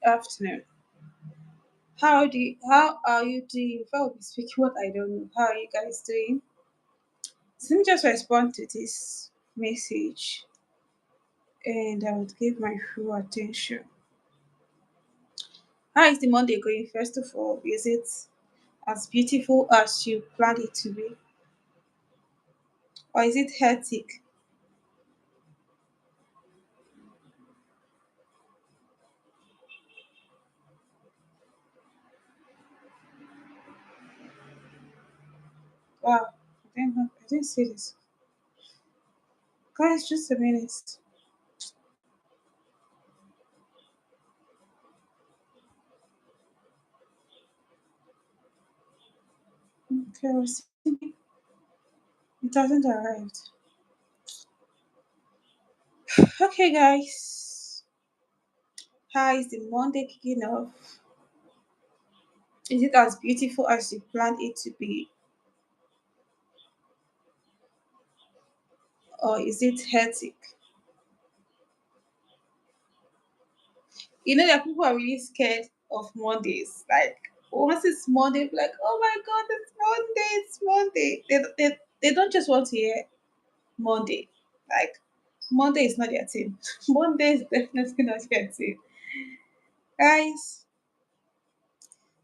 afternoon. How are you doing? If I will be speaking what I don't know, how are you guys doing? So let me just respond to this message and I would give my full attention. How is the Monday going? First of all, is it as beautiful as you planned it to be? Or is it hectic? Wow, I didn't see this. Guys, just a minute. Okay, I was thinking it hasn't arrived. Okay, guys. How is the Monday kicking off? Is it as beautiful as you planned it to be, or is it hectic? You know that people are really scared of Mondays. Like once it's Monday, like oh my god, it's Monday, it's Monday. They don't just want to hear Monday. Like Monday is not their team. Monday is definitely not their team, guys.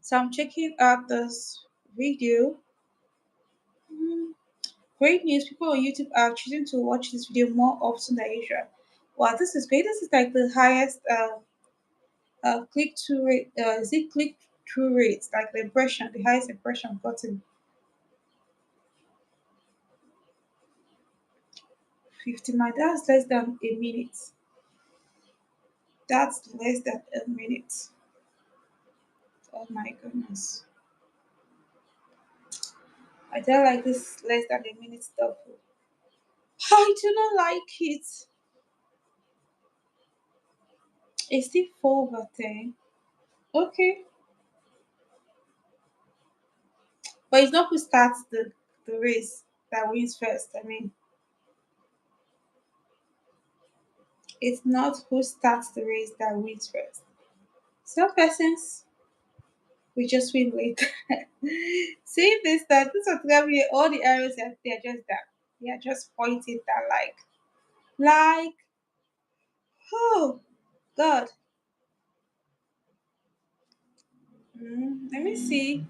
So I'm checking out this video. Hmm, Great news! People on YouTube are choosing to watch this video more often than usual. Wow, this is great. This is like the highest click through rate. Is it click through rates? Like the impression, the highest impression I've gotten. 59. That's less than a minute. That's less than a minute. Oh my goodness. I don't like this less than a minute stuff. I do not like it. It's still 4/10. Okay. But it's not who starts the race that wins first. I mean, it's not who starts the race that wins first. Some persons we just win later. See this that this was gonna be all the arrows that they're just that. They are just pointing that like oh God. Let me see.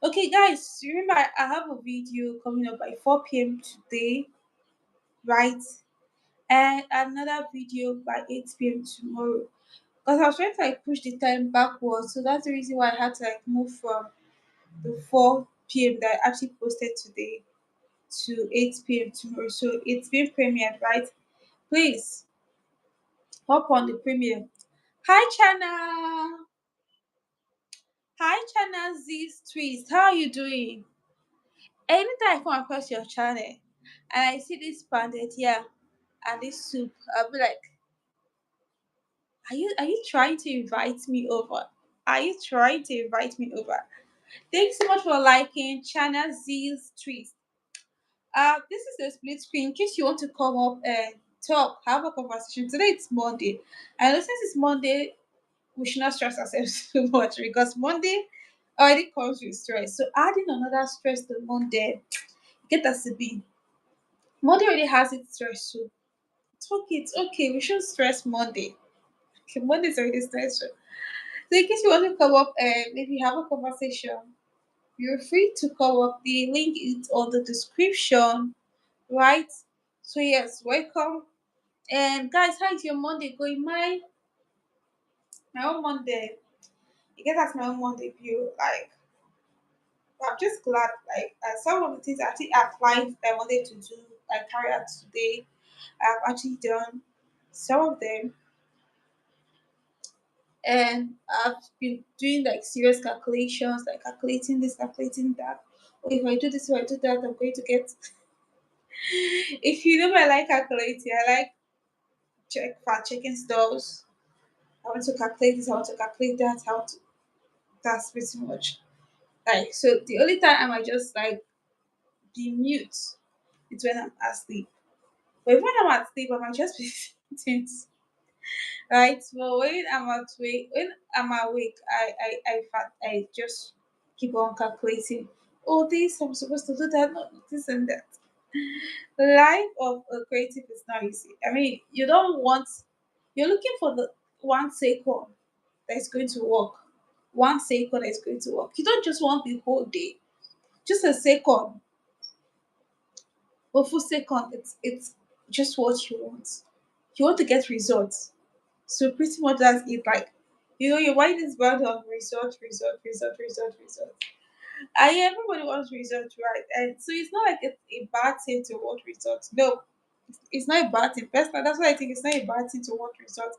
Okay guys, remember I have a video coming up by 4 p.m. today, right? And another video by 8 p.m. tomorrow. Because I was trying to like push the time backwards. So that's the reason why I had to like move from the 4 p.m. that I actually posted today to 8 p.m. tomorrow. So it's been premiered, right? Please hop on the premiere. Hi Chana. Hi Chana Z's Twist. How are you doing? Anytime I come across your channel and I see this pounded yeah and this soup, I'll be like, are you trying to invite me over? Are you trying to invite me over? Thanks so much for liking Chana Z's Twist. This is a split screen. In case you want to come up and talk, have a conversation. Today it's Monday. I know since it's Monday, we should not stress ourselves too much because Monday already comes with stress. So adding another stress to Monday, get us to be. Monday already has its stress too. It's okay, it's okay. We shouldn't stress Monday. Okay, Monday is already stressful. So in case you want to come up and maybe have a conversation, you're free to come up. The link is on the description, right? So yes, welcome. And guys, how is your Monday going? My own Monday. You get that's my own Monday view. Like I'm just glad. Like some of the things I actually applied that I wanted to do, like carry out today, I've actually done some of them, and I've been doing like serious calculations, like calculating this, calculating that. Or if I do this, if I do that, I'm going to get. If you know, I like calculating. I like fact checking stuff. I want to calculate this. I want to calculate that. How to. That's pretty much like so. The only time I might just like be mute is when I'm asleep. But even when I'm asleep, I might just be saying things. right? But when I'm awake, I just keep on calculating. Oh, this I'm supposed to do that, not this and that. Life of a creative is not easy. I mean, you don't want you're looking for the 1 second that is going to work. 1 second that is going to work. You don't just want the whole day. Just a second, a full second. It's just what you want. You want to get results. So pretty much that's it. Like, your mind is bound on result. I everybody wants results, right? And so it's not like it's a bad thing to want results. No, it's not a bad thing. Personally, that's why I think it's not a bad thing to want results.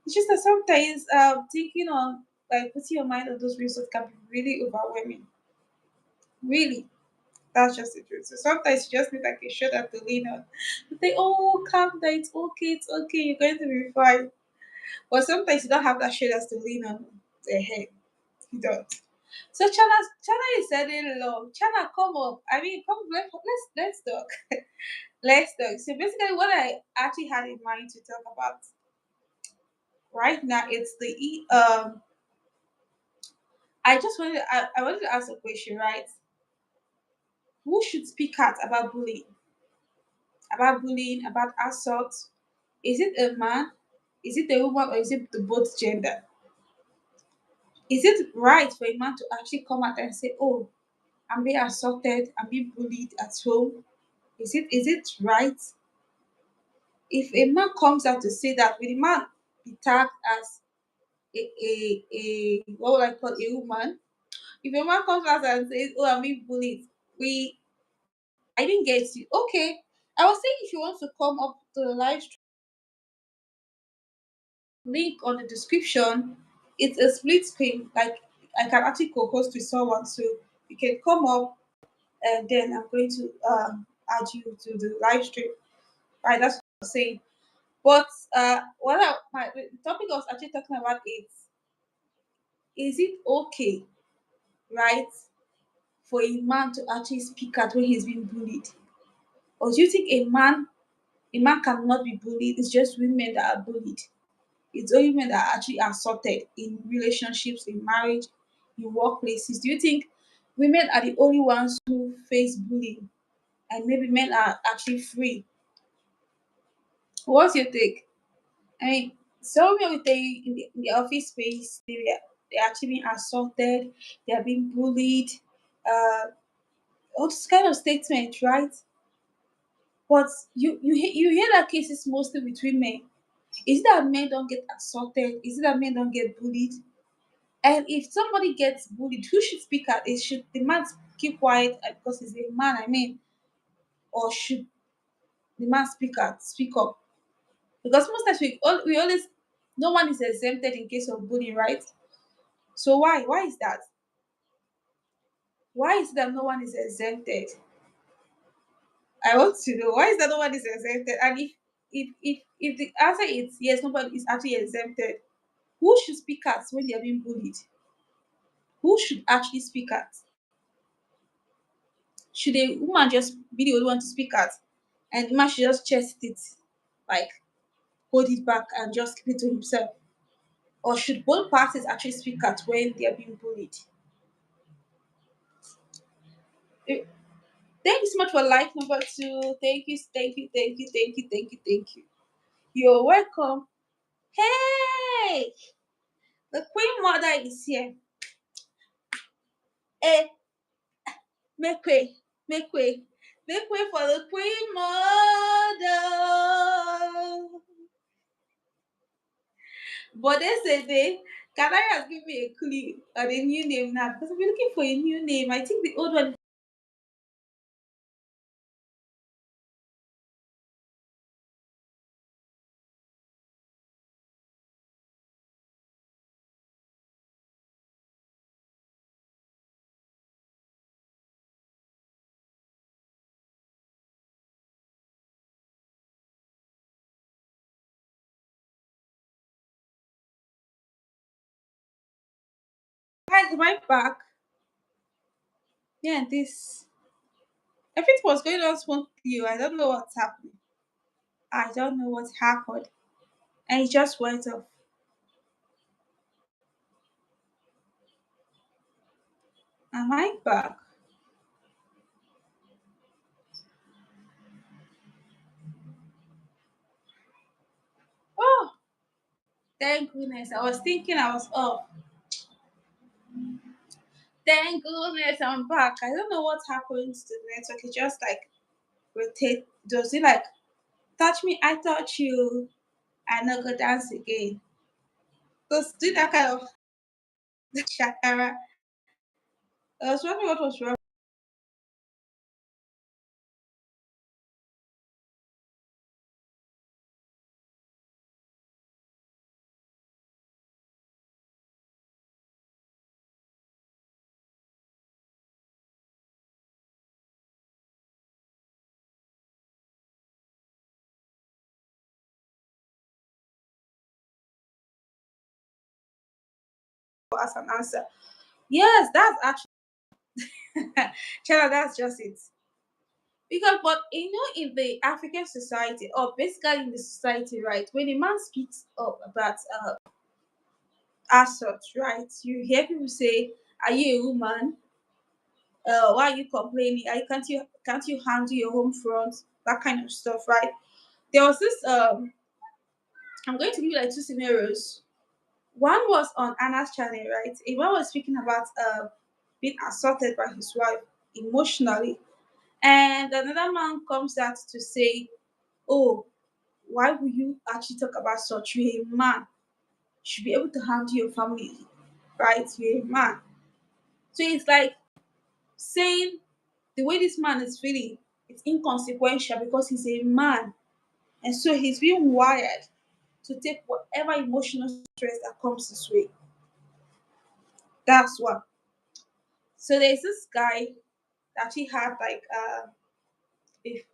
It's just that sometimes thinking on like putting your mind on those results can be really overwhelming. Really. That's just the truth. So sometimes you just need like a shoulder to lean on. To say, oh, calm down, it's okay, you're going to be fine. But sometimes you don't have that shoulder to lean on the head. You don't. So Chana is sending love. Chana, come up. I mean, come let's talk. Let's talk. So basically, what I actually had in mind to talk about right now, it's I wanted to ask a question, right? Who should speak out about assault? Is it a man? Is it a woman, or is it the both gender? Is it right for a man to actually come out and say, "Oh, I'm being assaulted, I'm being bullied at home"? Is it right? If a man comes out to say that, will the man be tagged as a what would I call a woman? If a man comes out and says, "Oh, I'm being bullied," we I didn't get you. Okay, I was saying if you want to come up to the live stream, link on the description. It's a split screen. Like I can actually co-host with someone, so you can come up, and then I'm going to add you to the live stream. Right, that's what I'm saying. But my the topic I was actually talking about is it okay, right, for a man to actually speak out when he's being bullied? Or do you think a man cannot be bullied? It's just women that are bullied. It's only women that are actually assaulted in relationships, in marriage, in workplaces. Do you think women are the only ones who face bullying and maybe men are actually free? What's your take? I mean, some women will tell you in the office space, they're actually being assaulted, they are being bullied, all this kind of statement, right? But you hear that cases mostly with women. Is it that men don't get assaulted? Is it that men don't get bullied? And if somebody gets bullied, who should speak out? It should the man keep quiet because he's a man, I mean, or should the man speak up? Because most times we always no one is exempted in case of bullying, right? So why? Why is that? Why is it that no one is exempted? I want to know why is that no one is exempted? And if the answer is yes, nobody is actually exempted, who should speak out when they are being bullied? Who should actually speak out? Should a woman just be the only one to speak out, and the man should just chest it, like hold it back and just keep it to himself? Or should both parties actually speak out when they are being bullied? Eh, Thank you so much for like number two. Thank you. You're welcome. Hey, the Queen Mother is here. Hey, make way, make way, make way for the Queen Mother. But yesterday, Canary has given me a clue on a new name now because I've been looking for a new name. I think the old one is right back. Yeah, this everything was going on smoothly. I don't know what's happening. I don't know what's happened. and he just went off. Am I back? Oh, thank goodness. I was thinking I was off. Thank goodness I'm back. I don't know what happened to the network. It just like rotate. Does it like touch me? I touch you. I not go dance again. Just do that kind of shakara. I was wondering what was wrong as an answer. Yes, that's actually Chela, that's just it. Because, but in the African society, or basically in the society, right, when a man speaks up about assault, right, you hear people say, "Are you a woman? Why are you complaining? Can't you handle your home front?" That kind of stuff, right? There was this. I'm going to give you like two scenarios. One was on Anna's channel, right? A man was speaking about being assaulted by his wife emotionally, and another man comes out to say, "Oh, why would you actually talk about such? You're a man. You should be able to handle your family, right? You're a man." So it's like saying the way this man is feeling, it's inconsequential because he's a man, and so he's being wired to take whatever emotional stress that comes his way. That's what. So there's this guy that he had like if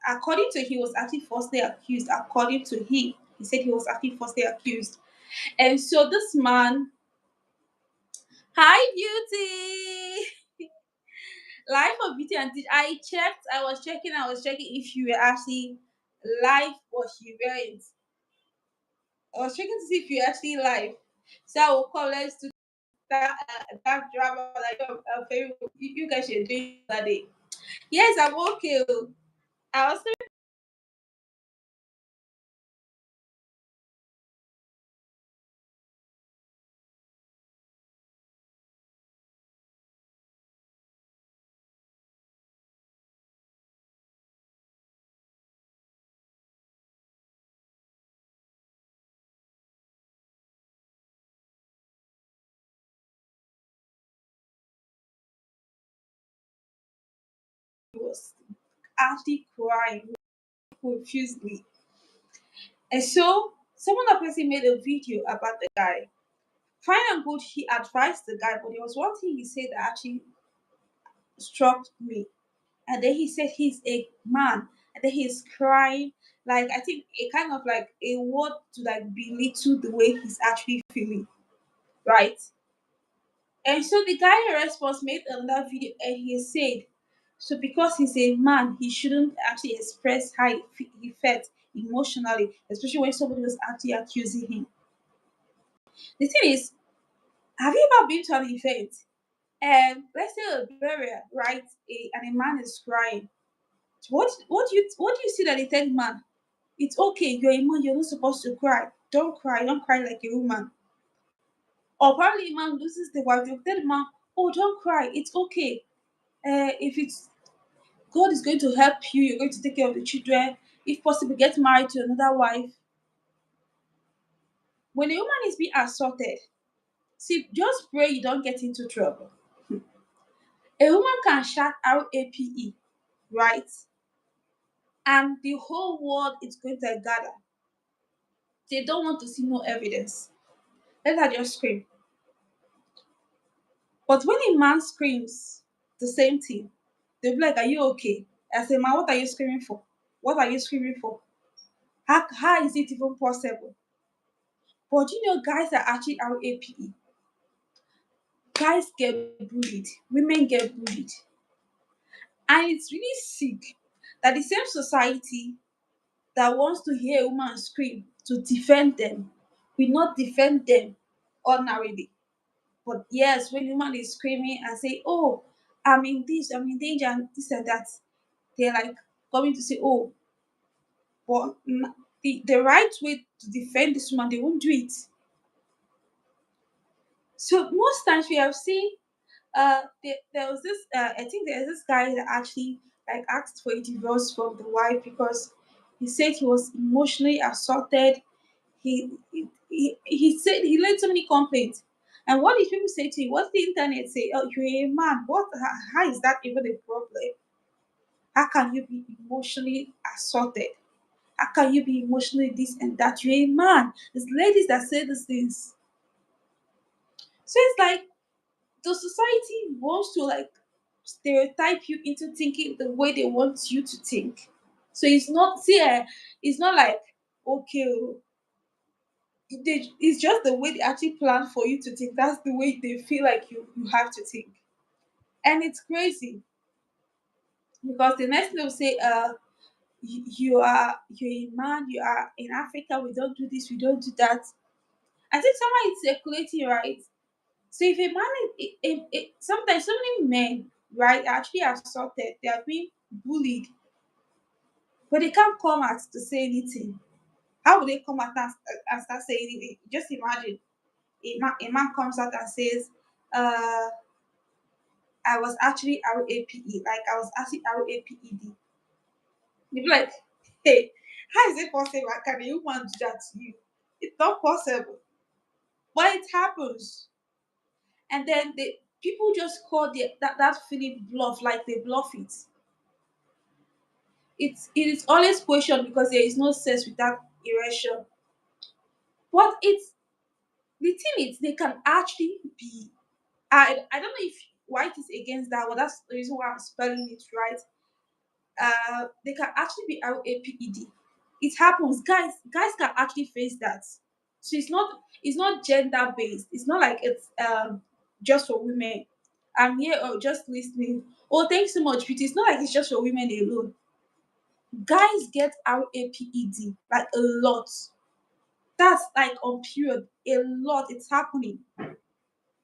according to he was actually falsely accused. According to he said he was actually falsely accused. And so this man, hi beauty. Life of beauty and teach. I was checking if you were actually live or you weren't. I was checking to see if you actually live. So I will call let's do that drama like you guys should do that day. Yes, I'm okay. Oh. I was was actually crying profusely. And so someone obviously made a video about the guy. Fine and good, he advised the guy, but there was one thing he said that actually struck me. And then he said he's a man, and then he's crying. Like I think a kind of like a word to like belittle the way he's actually feeling, right? And so the guy in response made another video and he said, so because he's a man, he shouldn't actually express how he felt emotionally, especially when somebody was actually accusing him. The thing is, have you ever been to an event and let's say a burial, right? And a man is crying. What do you see that the third man? It's okay, you're a man, you're not supposed to cry. Don't cry like a woman. Or probably a man loses the wife, they'll tell the man, oh, don't cry, it's okay. If it's God is going to help you, you're going to take care of the children. If possible, get married to another wife. When a woman is being assaulted, see, just pray you don't get into trouble. A woman can shout RAPE, right? And the whole world is going to gather. They don't want to see no evidence. Let her just scream. But when a man screams the same thing, they'll be like, are you okay? I say, man, what are you screaming for? What are you screaming for? How is it even possible? But you know, guys are actually RAPE. Guys get bullied, women get bullied. And it's really sick that the same society that wants to hear a woman scream to defend them. We not defend them ordinarily. But yes, when the woman is screaming and say, "Oh, I'm in this, I'm in danger," and this and that, they're like coming to say, "Oh, but the right way to defend this woman, they won't do it." So most times we have seen there was this I think there's this guy that actually like asked for a divorce from the wife because he said he was emotionally assaulted. He said he laid so many complaints. And what did people say to him? What did the internet say? Oh, you're a man. What? How is that even a problem? How can you be emotionally assaulted? How can you be emotionally this and that? You're a man. There's ladies that say these things. So it's like the society wants to like stereotype you into thinking the way they want you to think. So it's not see, it's not like okay, it's just the way they actually plan for you to think. That's the way they feel like you have to think, and it's crazy because the next thing they'll say, you're a man, you are in Africa, we don't do this, we don't do that. I think someone is circulating, right? So if a man sometimes so many men, right, are actually assaulted, they are being bullied, but they can't come out to say anything. How would they come out and start saying anything? Just imagine a man comes out and says, uh, I was actually RAPE, like I was actually RAPED. You'd be like, hey, how is it possible? Can a human do that to you? It's not possible. But it happens. And then the people just call that feeling bluff, like they bluff it. It is always questioned because there is no sense without erection. But it's the thing is they can actually be I don't know if white is against that, but that's the reason why I'm spelling it right. They can actually be RAPED. It happens. Guys can actually face that. So it's not gender based. It's not like it's just for women. I'm here just listening. Oh, thanks so much, Beauty. It's not like it's just for women alone. Guys get RAPED like a lot. That's like on period. A lot. It's happening.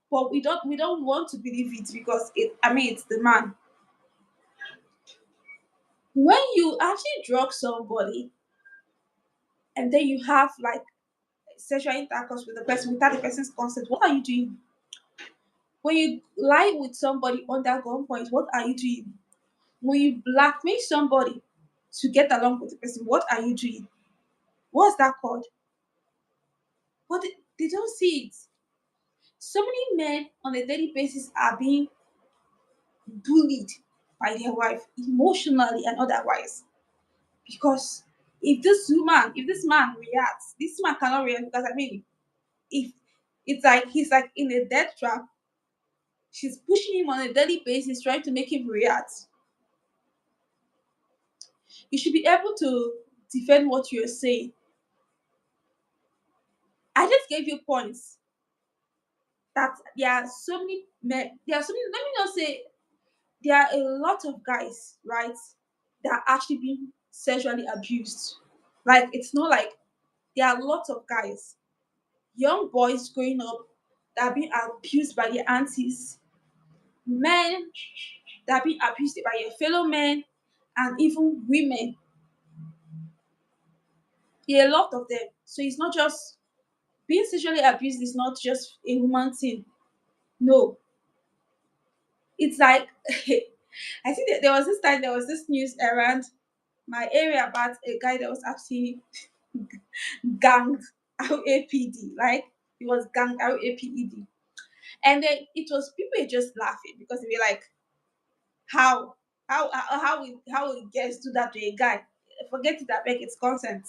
But we don't want to believe it because it's the man. When you actually drug somebody and then you have like sexual intercourse with the person without the person's consent, what are you doing? When you lie with somebody under gunpoint, what are you doing? When you blackmail somebody to get along with the person, what are you doing? What's that called? But they don't see it. So many men on a daily basis are being bullied by their wife emotionally and otherwise. Because if this man reacts, this man cannot react because if it's like he's like in a death trap, she's pushing him on a daily basis, trying to make him react. You should be able to defend what you're saying. I just gave you points that there are so many men, there are so many, let me not say there are a lot of guys, right, that are actually being sexually abused. Like it's not like there are lots of guys, young boys growing up that are being abused by their aunties, men that are being abused by their fellow men, and even women. There are a lot of them. So it's not just being sexually abused is not just a woman thing. No, it's like I think that there was this time there was this news around my area about a guy that was actually ganged RAPD. Like he was ganged RAPED. And then it was people were just laughing because they were like, how? How will girls do that to a guy? Forget it, I beg, it's consent.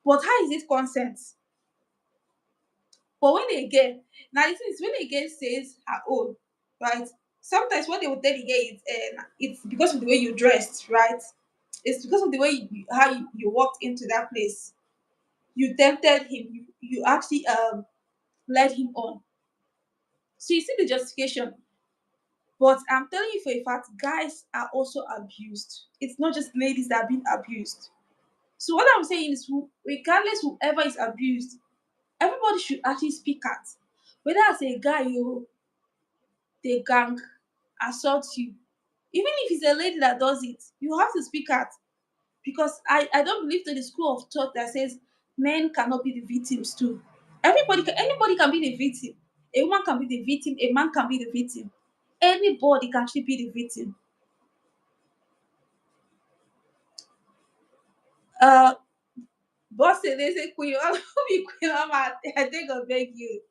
But how is it consent? But when they get now the thing is when the girl says her own, right? Sometimes what they will tell the girl is it's because of the way you dressed, right? It's because of the way how you walked into that place. You tempted him, you actually led him on. So you see the justification. But I'm telling you for a fact, guys are also abused. It's not just ladies that are being abused. So what I'm saying is, regardless whoever is abused, everybody should actually speak out. Whether as a guy you they gang assault you, even if it's a lady that does it, you have to speak out, because I don't believe to the school of thought that says men cannot be the victims too. Anybody can be the victim. A woman can be the victim. A man can be the victim. Anybody can actually be the victim. Uh, boss say they say queen, I'll be queen. I think I'll beg you.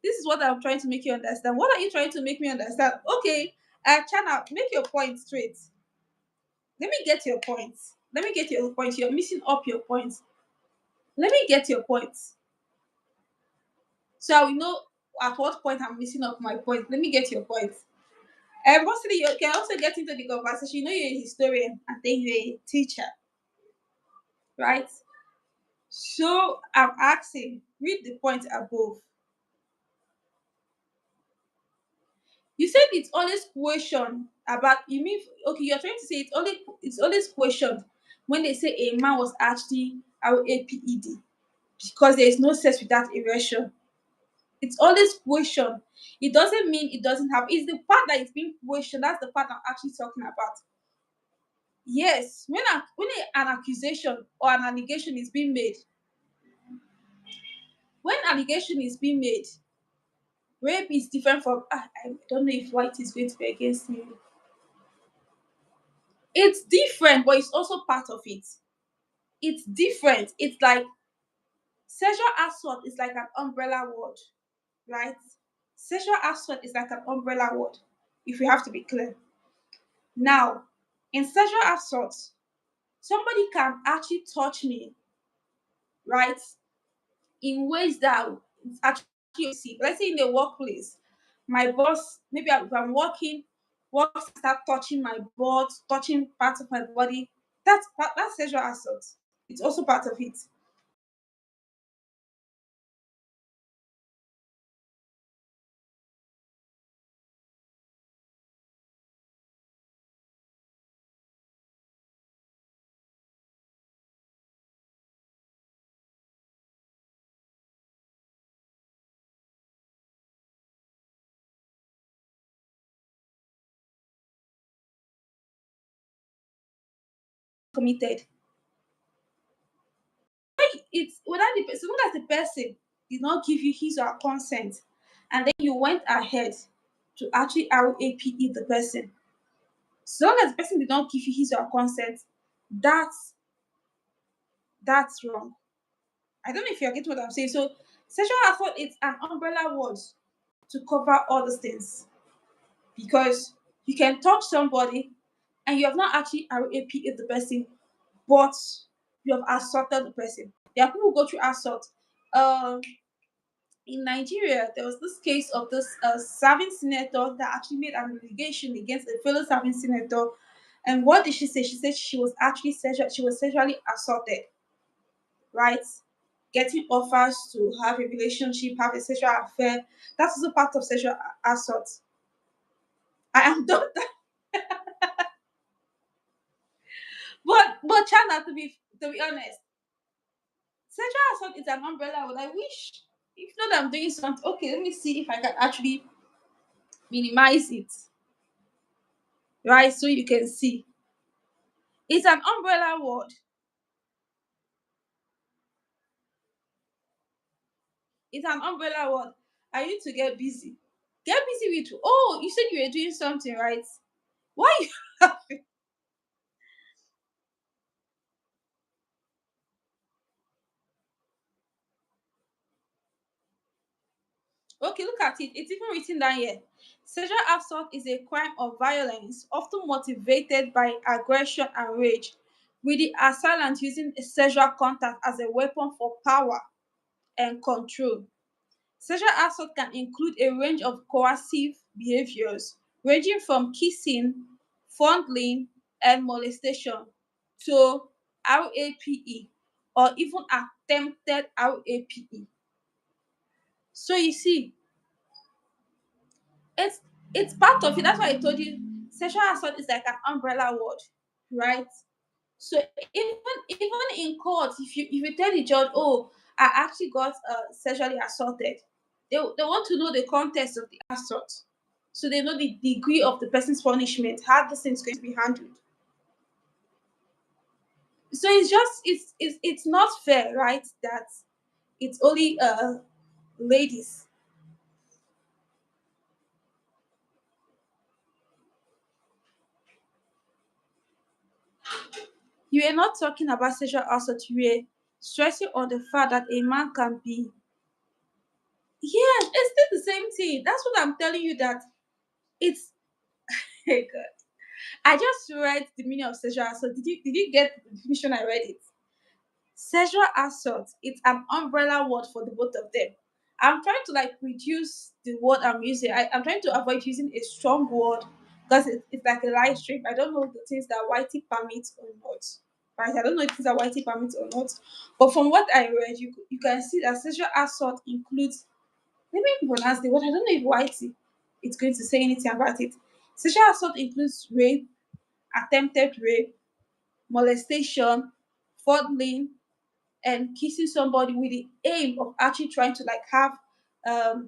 This is what I'm trying to make you understand. What are you trying to make me understand? Okay, Chana, make your point straight. Let me get your point. Let me get your point. You're missing up your point. Let me get your point. So I will know at what point I'm missing up my point. Let me get your point. And mostly you can also get into the conversation. You know you're a historian and then you're a teacher, right? So I'm asking, read the point above. You said it's always question about, you mean, okay, you're trying to say it's always questioned when they say a man was actually RAPED because there is no sex without erection. It's always questioned. It doesn't mean it doesn't happen. It's the part that is being questioned. That's the part I'm actually talking about. Yes, an accusation or an allegation is being made, when allegation is being made, rape is different from. I don't know if white is going to be against me. It's different, but it's also part of it. It's different. It's like sexual assault is like an umbrella word, right? Sexual assault is like an umbrella word. If we have to be clear. Now, in sexual assault, somebody can actually touch me, right, in ways that it's actually see. Let's say in the workplace, my boss, maybe if I'm working, work start touching my butt, touching parts of my body. That's sexual assault. It's also part of it. Committed. It's whether the as long as the person did not give you his or her consent, and then you went ahead to actually RAPE the person. So long as the person did not give you his or her consent, that's that's wrong. I don't know if you're getting what I'm saying. So sexual assault is an umbrella word to cover all those things, because you can touch somebody and you have not actually RAPed the person, but you have assaulted the person. There are people who go through assault. Um, in Nigeria, there was this case of this serving senator that actually made an allegation against a fellow serving senator. And what did she say? She said she was actually she was sexually assaulted, right? Getting offers to have a relationship, have a sexual affair. That's also part of sexual assault. I am done. But Chana, to be honest, sexual assault is an umbrella. But I wish, if not, I'm doing something. Okay, let me see if I can actually minimize it, right? So you can see it's an umbrella word. It's an umbrella word. I need to get busy. Get busy with. Oh, you said you were doing something, right? Why you laughing? Okay, look at it. It's even written down here. Sexual assault is a crime of violence, often motivated by aggression and rage, with the assailant using a sexual contact as a weapon for power and control. Sexual assault can include a range of coercive behaviors, ranging from kissing, fondling, and molestation to RAPE or even attempted RAPE. So you see, it's it's part of it. That's why I told you sexual assault is like an umbrella word, right? So even in court, if you tell the judge, oh, I actually got sexually assaulted, they want to know the context of the assault, so they know the degree of the person's punishment, how this thing is going to be handled. So it's just it's not fair, right? That it's only ladies. You are not talking about sexual assault. You were stressing on the fact that a man can be. Yes, it's still the same thing. That's what I'm telling you. That it's. Hey God. I just read the meaning of sexual assault. Did you get the definition? I read it. Sexual assault. It's an umbrella word for the both of them. I'm trying to like reduce the word I'm using. I'm trying to avoid using a strong word because it's like a live stream. I don't know the things that YT permits or not. Right? I don't know if things that YT permits or not. But from what I read, you can see that sexual assault includes, let me pronounce the word. I don't know if YT is going to say anything about it. Sexual assault includes rape, attempted rape, molestation, fondling, and kissing somebody with the aim of actually trying to like have let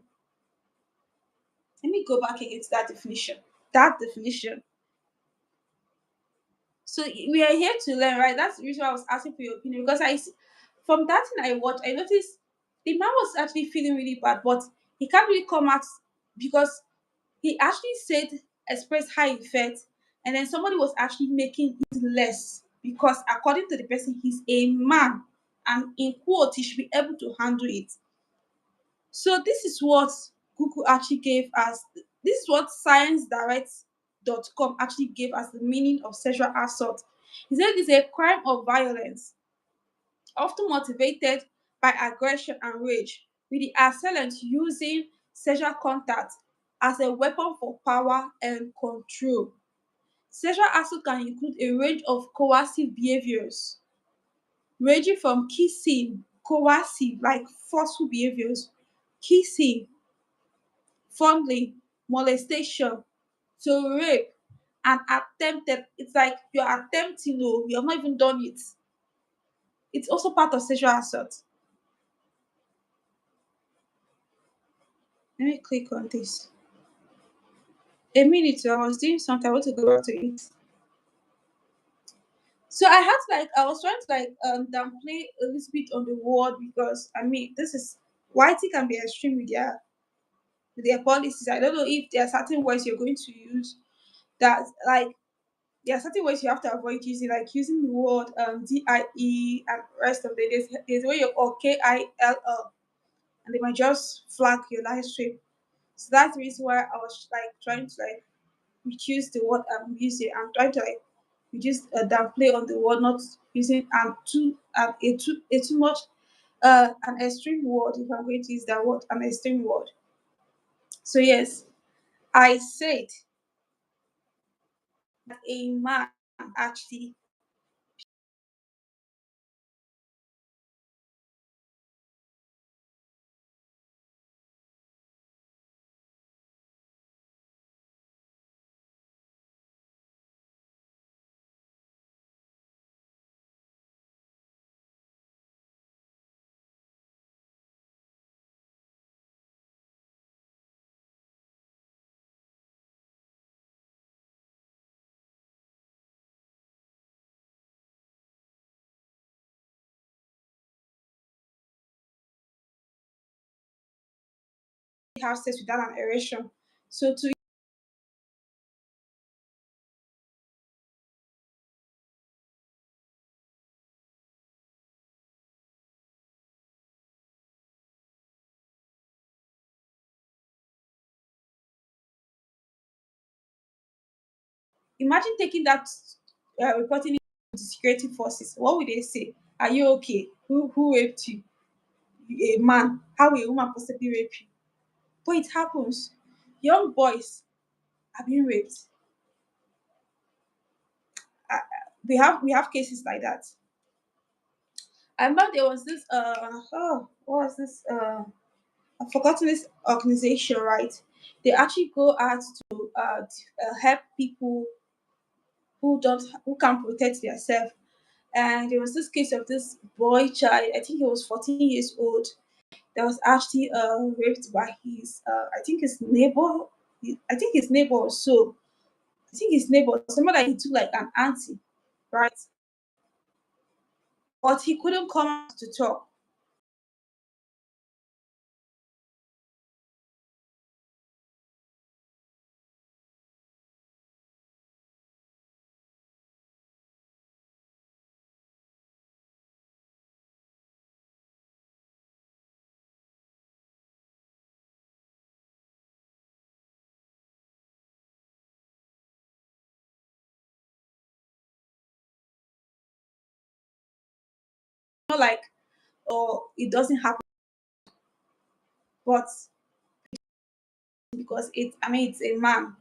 me go back again to that definition. That definition. So we are here to learn, right? That's the reason why I was asking for your opinion, because from that thing I watched, I noticed the man was actually feeling really bad, but he can't really come out because he actually said, expressed how he felt, and then somebody was actually making it less because according to the person, he's a man, and in quote, he should be able to handle it. So this is what Google actually gave us. This is what ScienceDirect.com actually gave us the meaning of sexual assault. He said it's a crime of violence, often motivated by aggression and rage, with the assailant using sexual contact as a weapon for power and control. Sexual assault can include a range of coercive behaviors, ranging from kissing, coercive, like forceful behaviors, kissing, fondling, molestation, to rape, and attempted. It's like you're attempting, no, you have not even done it. It's also part of sexual assault. Let me click on this. A minute, I was doing something. I want to go back to it. So I had to like I was trying to like downplay a little bit on the word because I mean this is YT can be extreme with their policies. I don't know if there are certain words you're going to use that like there are certain ways you have to avoid using, like using the word DIE and rest of the there's a way you or KILL and they might just flag your live stream. So that's the reason why I was like trying to like reduce the word I'm using. I'm trying to like reduce downplay on the word, not using a too much an extreme word if I'm going to use that word, an extreme word. So yes, I said that a man actually have sex without an erection. So to imagine taking that reporting it to security forces. What would they say? Are you okay? Who raped you? A man. How will a woman possibly rape you? But it happens. Young boys are being raped. Uh, we have cases like that. I remember there was this what was this I've forgotten this organization, right? They actually go out to help people who can't protect themselves. And there was this case of this boy child, I think he was 14 years old, that was actually raped by his, I think his neighbor, I think his neighbor or so. I think his neighbor, someone that he took like an auntie, right? But he couldn't come out to talk. Not like, or it doesn't happen, but because it, I mean, it's a man.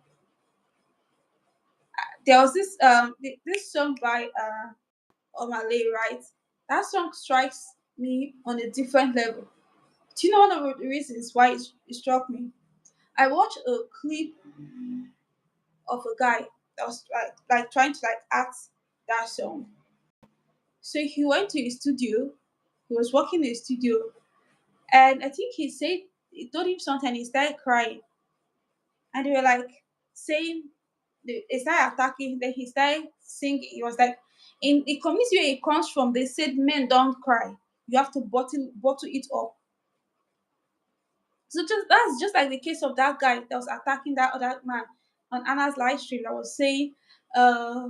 There was this this song by Omale, right? That song strikes me on a different level. Do you know one of the reasons why it struck me? I watched a clip of a guy that was like trying to like act that song. So he went to his studio. He was working in his studio, and I think he said he told him something. And he started crying, and they were like saying they started attacking. Then he started singing. He was like, in the community where it comes from, they said men don't cry. You have to bottle it up. So just that's just like the case of that guy that was attacking that other man on Anna's live stream that was saying, uh,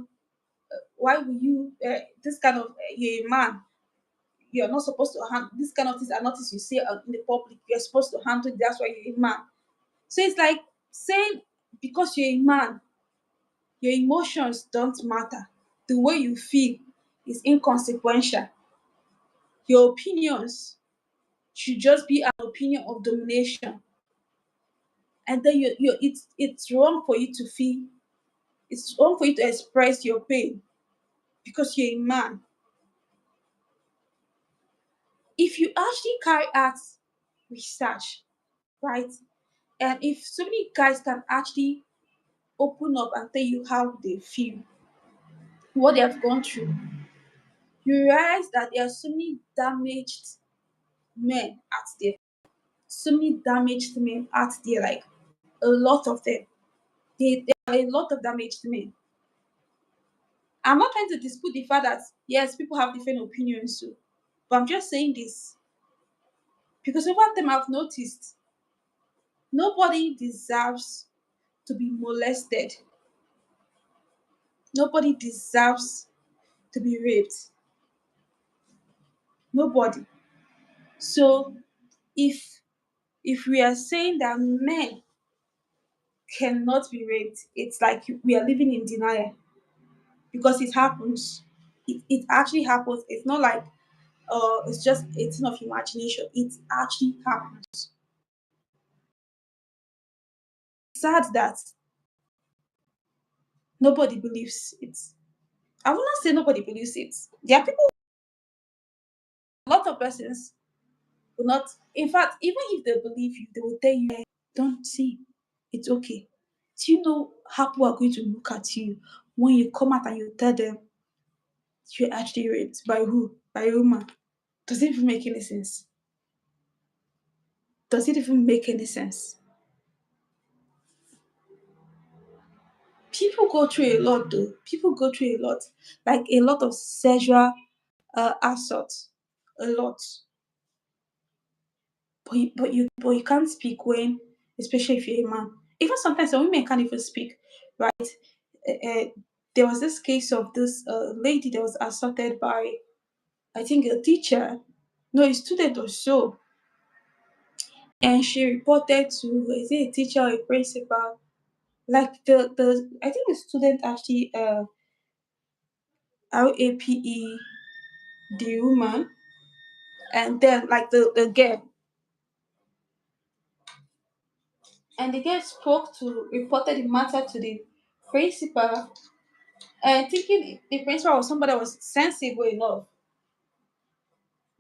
why will you this kind of you're a man, you're not supposed to handle this kind of things are not things you say in the public. You're supposed to handle it. That's why you're a man. So it's like saying because you're a man, your emotions don't matter. The way you feel is inconsequential. Your opinions should just be an opinion of domination. And then it's wrong for you to feel, it's wrong for you to express your pain because you're a man. If you actually carry out research, right? And if so many guys can actually open up and tell you how they feel, what they have gone through, you realize that there are so many damaged men out there. So many damaged men out there, like a lot of them. There are a lot of damaged men. I'm not trying to dispute the fact that yes, people have different opinions too. But I'm just saying this because over time I've noticed nobody deserves to be molested. Nobody deserves to be raped. Nobody. So if we are saying that men cannot be raped, it's like we are living in denial because it happens. It actually happens. It's not like it's just a thing of imagination. It actually happens. Sad that nobody believes it. I will not say nobody believes it. There are people, a lot of persons will not. In fact, even if they believe you, they will tell you, "Eh, don't see, it's okay." Do you know how people are going to look at you when you come out and you tell them you're actually raped by who? By a woman. Does it even make any sense? Does it even make any sense? People go through a lot though. People go through a lot. Like a lot of sexual assault. A lot. But you can't speak when, especially if you're a man. Even sometimes some women can't even speak, right? Uh, there was this case of this lady that was assaulted by, I think, a teacher, no, a student or so, and she reported to, is it a teacher or a principal? Like the I think the student actually RAPE the woman, and then like the girl, and the girl spoke to reported the matter to the principal, and thinking the principal was somebody that was sensible enough.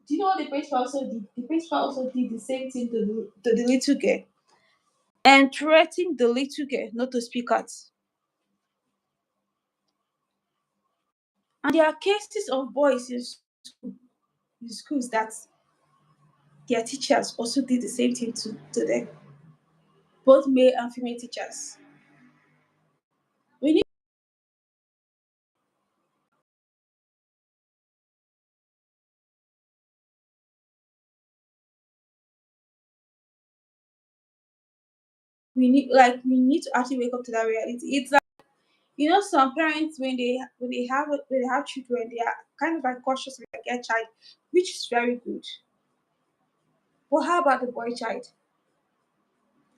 Do you know what the principal also did? The principal also did the same thing to the little girl and threatened the little girl not to speak out. And there are cases of boys in schools that their teachers also did the same thing to them, both male and female teachers. We need we need to actually wake up to that reality. It's like, some parents when they have children, they are kind of like cautious with their child, which is very good. But how about the boy child?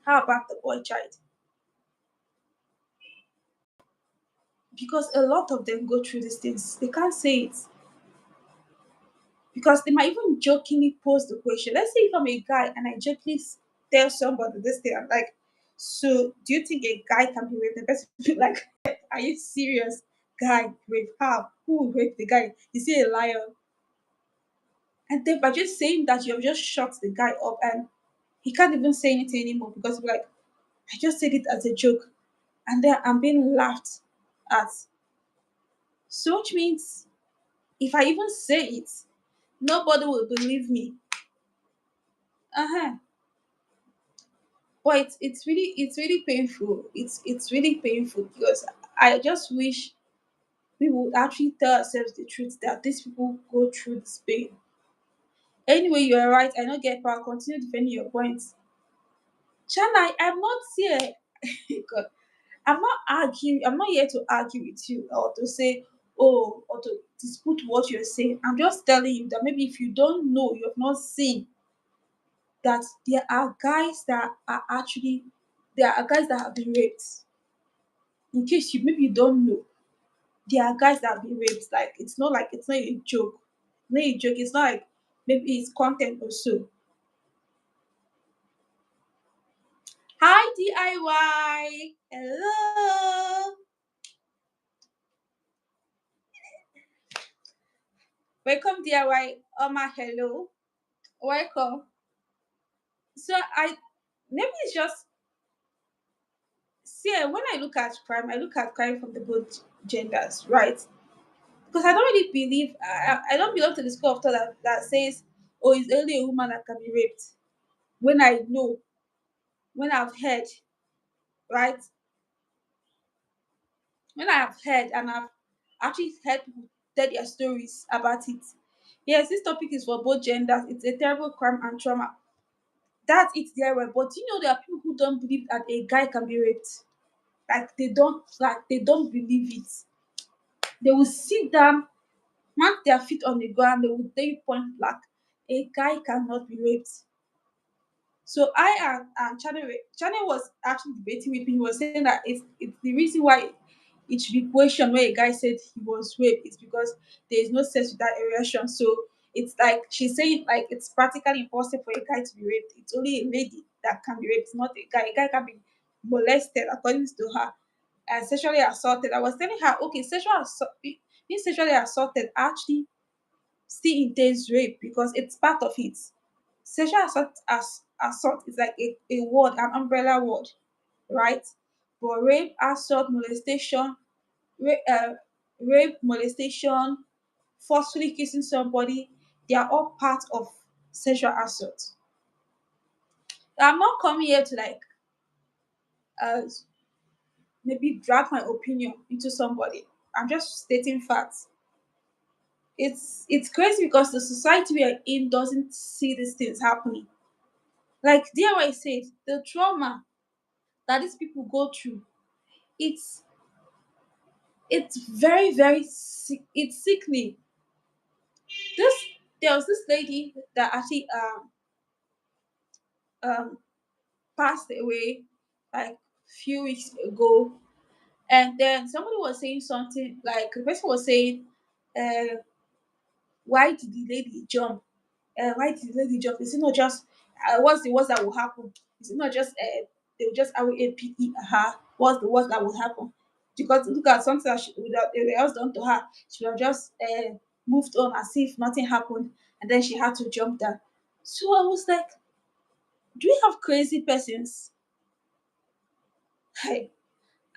How about the boy child? Because a lot of them go through these things. They can't say it because they might even jokingly pose the question. Let's say if I'm a guy and I jokingly tell somebody this thing, I'm like, so do you think a guy can be raped? The person will be like, are you serious? Guy rape? How? Who will rape the guy? Is he a liar? And then by just saying that, you've just shut the guy up and he can't even say anything anymore because he's like, I just said it as a joke. And then I'm being laughed at. So which means if I even say it, nobody will believe me. Uh-huh. But it's really painful. It's really painful because I just wish we would actually tell ourselves the truth that these people go through this pain. Anyway, you're right. I don't get power. Continue defending your points. Chana, I'm not here. God, I'm not arguing. I'm not here to argue with you or to say, oh, or to dispute what you're saying. I'm just telling you that maybe if you don't know, you have not seen that there are guys that have been raped. In case you maybe you don't know, there are guys that have been raped. Like it's not a joke. Not a joke. It's not like maybe it's content or so. Hi DIY. Hello. Welcome DIY. Oma, hello. Welcome. So I maybe it's just see when I look at crime, I look at crime from the both genders, right? Because I don't really believe I don't belong to the school of thought that says, oh, it's only a woman that can be raped. When I know, when I've heard, right? When I have heard and I've actually heard people tell their stories about it. Yes, this topic is for both genders. It's a terrible crime and trauma. That's it there. But there are people who don't believe that a guy can be raped. Like they don't believe it. They will sit down, mark their feet on the ground, they will tell you point blank, a guy cannot be raped. So I and Channel was actually debating with me. He was saying that it's the reason why it should be questioned when a guy said he was raped is because there is no sex without erection. So it's like she's saying like it's practically impossible for a guy to be raped. It's only a lady that can be raped, not a guy. A guy can be molested according to her and sexually assaulted. I was telling her, okay, being sexually assaulted actually still entails rape because it's part of it. Sexual assault is like a word, an umbrella word, right? But rape, rape, molestation, forcefully kissing somebody, they are all part of sexual assault. I'm not coming here to like uh, maybe drag my opinion into somebody. I'm just stating facts. It's crazy because the society we are in doesn't see these things happening. Like DIY said, the trauma that these people go through, it's it's very very sick. It's sickening. This There was this lady that actually um passed away like few weeks ago, and then somebody was saying something like the person was saying, uh, "Why did the lady jump? Why did the lady jump? Is it not just what's the worst that will happen? Is it not just they will just APE her? What's the worst that will happen? Because look at something that without else done to her, she would have just moved on as if nothing happened, and then she had to jump down. So I was like, do we have crazy persons? Hey,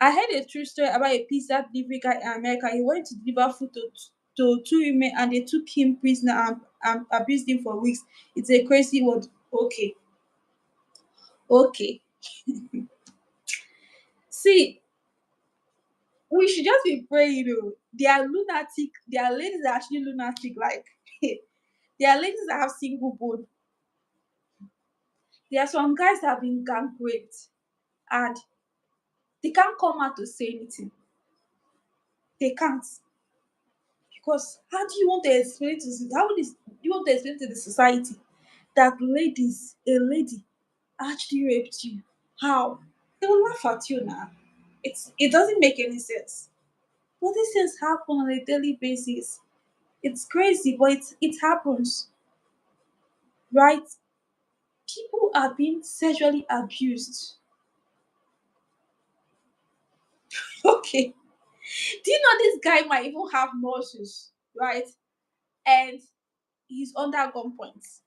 I heard a true story about a pizza delivery guy in America. He wanted to deliver food to two women and they took him prisoner and abused him for weeks. It's a crazy word. Okay, okay. See, we should just be praying, They are lunatic. There are ladies that are actually lunatic. Like, there are ladies that have single bone. There are some guys that have been gang raped and they can't come out to say anything. They can't. Because how do you want to explain to how do you want to explain to the society that a lady actually raped you? How? They will laugh at you now. It doesn't make any sense. But these things happen on a daily basis. It's crazy, but it happens, right? People are being sexually abused. Okay. Do you know this guy might even have muscles, right? And he's under gunpoint,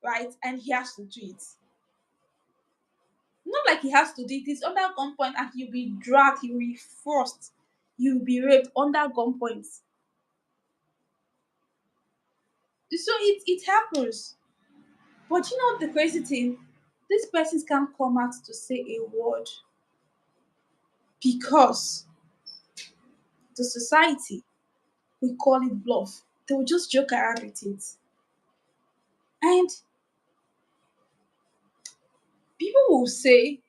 right? And he has to do it. Not like he has to do it. He's under gunpoint and he'll be dragged, he'll be forced, he'll be raped under gunpoint. So it happens. But you know the crazy thing? These persons can't come out to say a word because the society we call it bluff. They will just joke around with it. And people will say,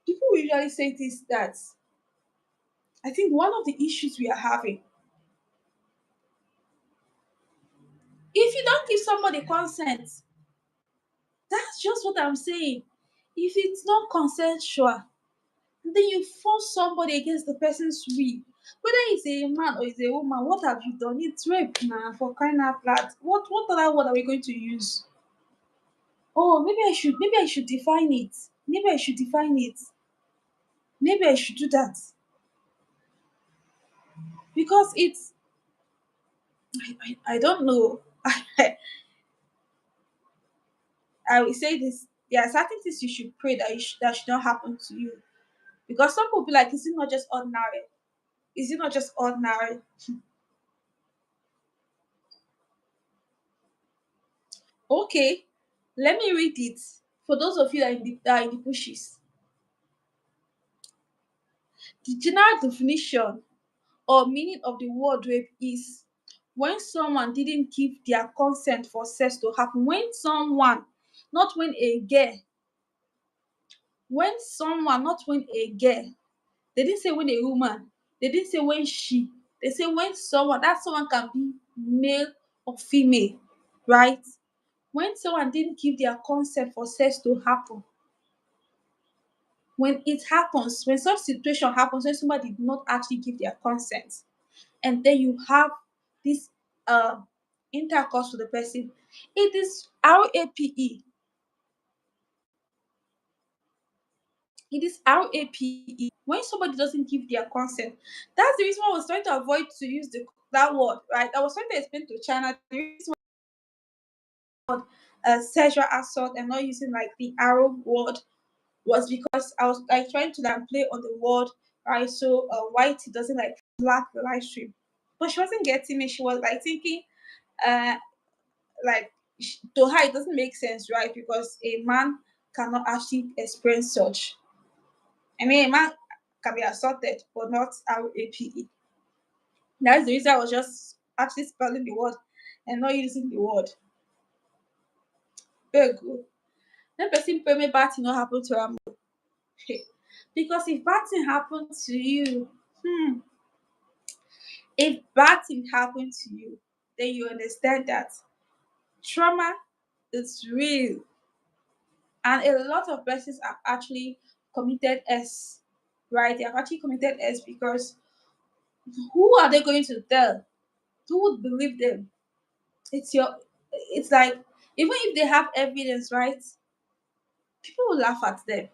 people will usually say this that I think one of the issues we are having, if you don't give somebody consent, that's just what I'm saying. If it's not consensual, then you force somebody against the person's will. Whether it's a man or it's a woman, what have you done? It's rape now for crying out loud. What other word are we going to use? Oh, maybe I should define it. Maybe I should define it. Maybe I should do that. Because it's I don't know. I will say this. There are certain things you should pray that that should not happen to you. Because some people be like, is it not just ordinary? Is it not just ordinary? Okay, let me read it. For those of you that are in the bushes, the general definition or meaning of the word rape is when someone didn't give their consent for sex to happen. When someone, not when a girl, when someone, not when a girl, they didn't say when a woman, they didn't say when she, they say when someone, that someone can be male or female, right? When someone didn't give their consent for sex to happen, when it happens, when such situation happens, when somebody did not actually give their consent, and then you have this uh intercourse with the person, it is rape. It is rape when somebody doesn't give their consent. That's the reason why I was trying to avoid to use that word, right? I was trying to explain to China the reason why sexual assault and not using like the arrow word was because I was like trying to like play on the word, right? So white doesn't like flag the live stream. But she wasn't getting me. She was like thinking, uh, like to her it doesn't make sense, right? Because a man cannot actually experience such. I mean, a man can be assaulted, but not rape. That's the reason I was just actually spelling the word and not using the word. Very good. Let person pray me bad thing not happen to her. Because if bad thing happen to you, if bad thing happen to you, then you understand that trauma is real, and a lot of persons have actually committed S, right? They have actually committed S because who are they going to tell? Who would believe them? It's your, it's like even if they have evidence, right? People will laugh at them.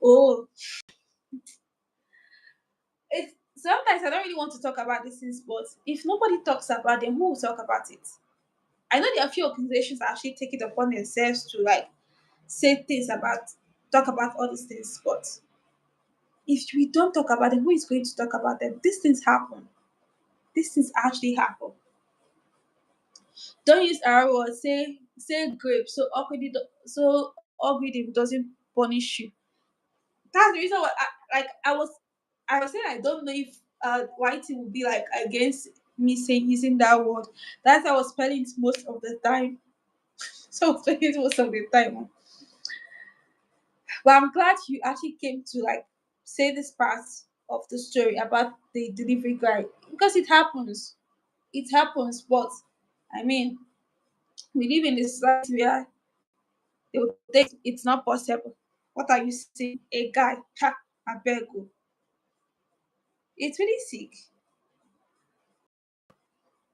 Oh, it's sometimes I don't really want to talk about these things, but if nobody talks about them, who will talk about it? I know there are a few organizations that actually take it upon themselves to like say things about talk about all these things, but If we don't talk about them, who is going to talk about them? These things happen. These things actually happen. Don't use our word. Say grape. So ugly doesn't punish you. That's the reason why I was saying I don't know if whitey would be like against me saying using that word. That's how I was spelling it most of the time. So I was spelling it most of the time. But I'm glad you actually came to like say this part of the story about the delivery guy because it happens. It happens, but I mean, we live in a society where they will think it's not possible. What are you saying? A guy, ha, I beg you. It's really sick.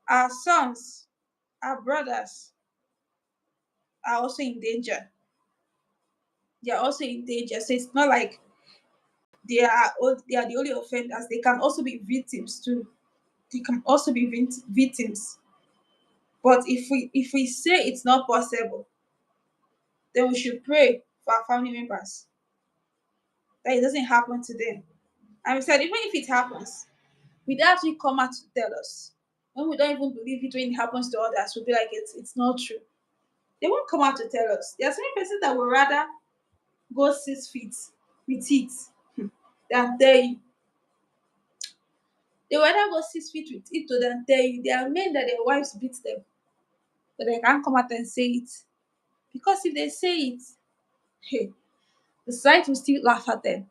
Our sons, our brothers are also in danger. They are also in danger. So it's not like they are the only offenders. They can also be victims too. They can also be victims. But if we say it's not possible, then we should pray for our family members that it doesn't happen to them. And we said even if it happens, we don't actually come out to tell us. When we don't even believe it when it happens to others, we'll be like it's not true. They won't come out to tell us. There are some persons that would rather go 6 feet with it than tell you. They would rather go 6 feet with it than tell you. There are men that their wives beat them, but they can't come out and say it. Because if they say it, hey, the society will still laugh at them.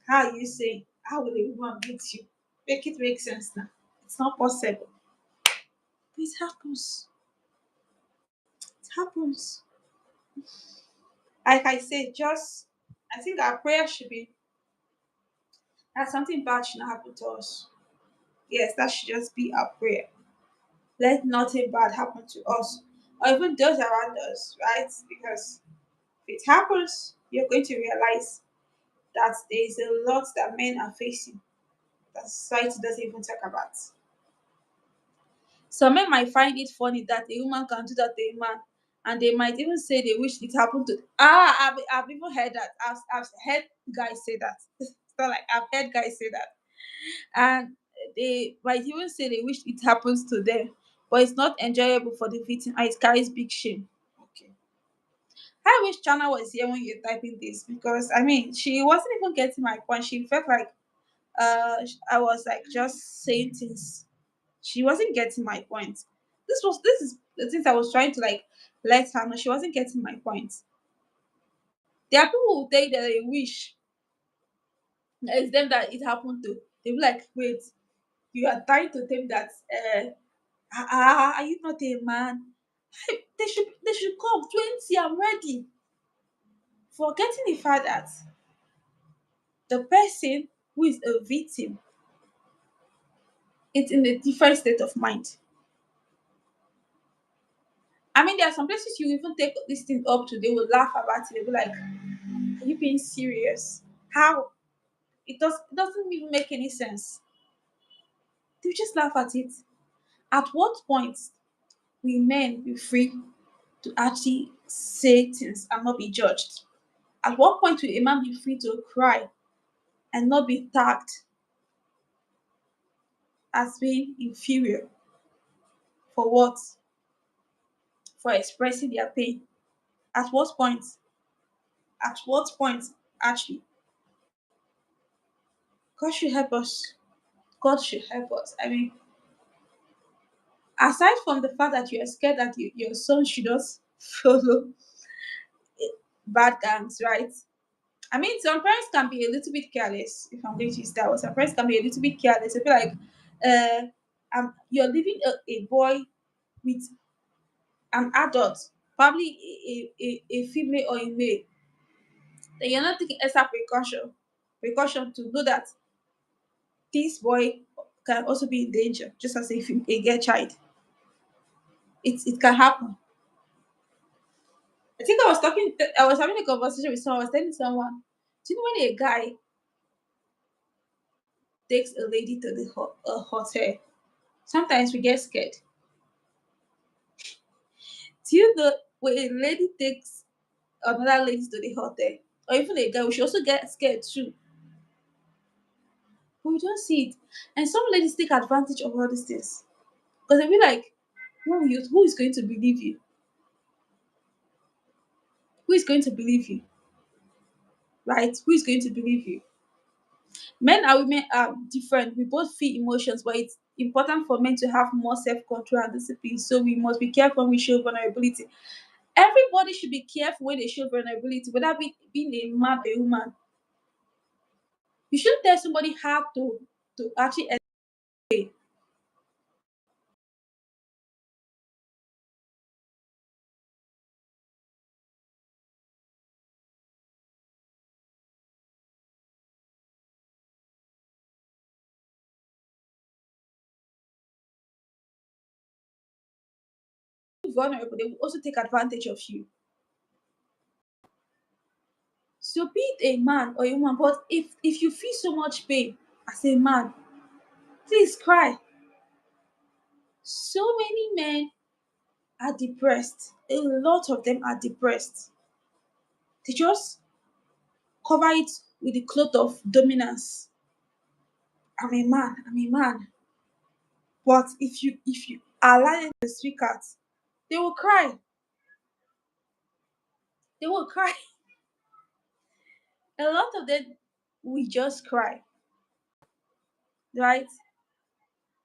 How are you saying? How will a woman beat you? Make it make sense now. It's not possible. But it happens. It happens. Like I said, just I think our prayer should be that something bad should not happen to us. Yes, that should just be our prayer. Let nothing bad happen to us or even those around us, right? Because if it happens, you're going to realize that there is a lot that men are facing that society doesn't even talk about. Some men might find it funny that a woman can do that to a man, and they might even say they wish it happened to. I've even heard that. I've heard guys say that. It's not like I've heard guys say that, and they might even say they wish it happens to them, but it's not enjoyable for the victim, and it carries big shame. Okay. I wish Chana was here when you're typing this because I mean she wasn't even getting my point. She felt like I was like just saying things. She wasn't getting my point. This is the things I was trying to like let her know. She wasn't getting my point. There are people who take that they wish that it's them that it happened to. They be like, wait, you are trying to think that are you not a man? Hey, they should come 20. I'm ready. Forgetting the fact that the person who is a victim is in a different state of mind. I mean, there are some places you even take this thing up to, they will laugh about it. They'll be like, are you being serious? How? It doesn't even make any sense. They just laugh at it. At what point will men be free to actually say things and not be judged? At what point will a man be free to cry and not be tagged as being inferior for what? For expressing their pain. At what point? At what point actually? God should help us. God should help us. I mean, aside from the fact that you're scared that your son should not follow bad gangs, right? I mean, some parents can be a little bit careless, if I'm going to use that word. Some parents can be a little bit careless. They feel like, you're leaving a boy with an adult, probably a female or a male. Then you're not taking extra precaution to know that this boy can also be in danger, just as if a girl child. It can happen. I think I was having a conversation with someone. I was telling someone, do you know when a guy takes a lady to the hotel? Sometimes we get scared. Do you know when a lady takes another lady to the hotel, or even a guy, we should also get scared too. but we don't see it. And some ladies take advantage of all these things because they be like, who is going to believe you? Who is going to believe you? Right? Who is going to believe you? Men and women are different. We both feel emotions, but it's important for men to have more self control and discipline. So we must be careful when we show vulnerability. Everybody should be careful when they show vulnerability, whether being a man or a woman. You shouldn't tell somebody how to actually explain. Vulnerable, they will also take advantage of you. So be it a man or a woman, but if you feel so much pain as a man, please cry. So many men are depressed. A lot of them are depressed. They just cover it with the cloth of dominance. I'm a man, I'm a man. But if you allow them to speak out, they will cry. They will cry. A lot of them will just cry, right?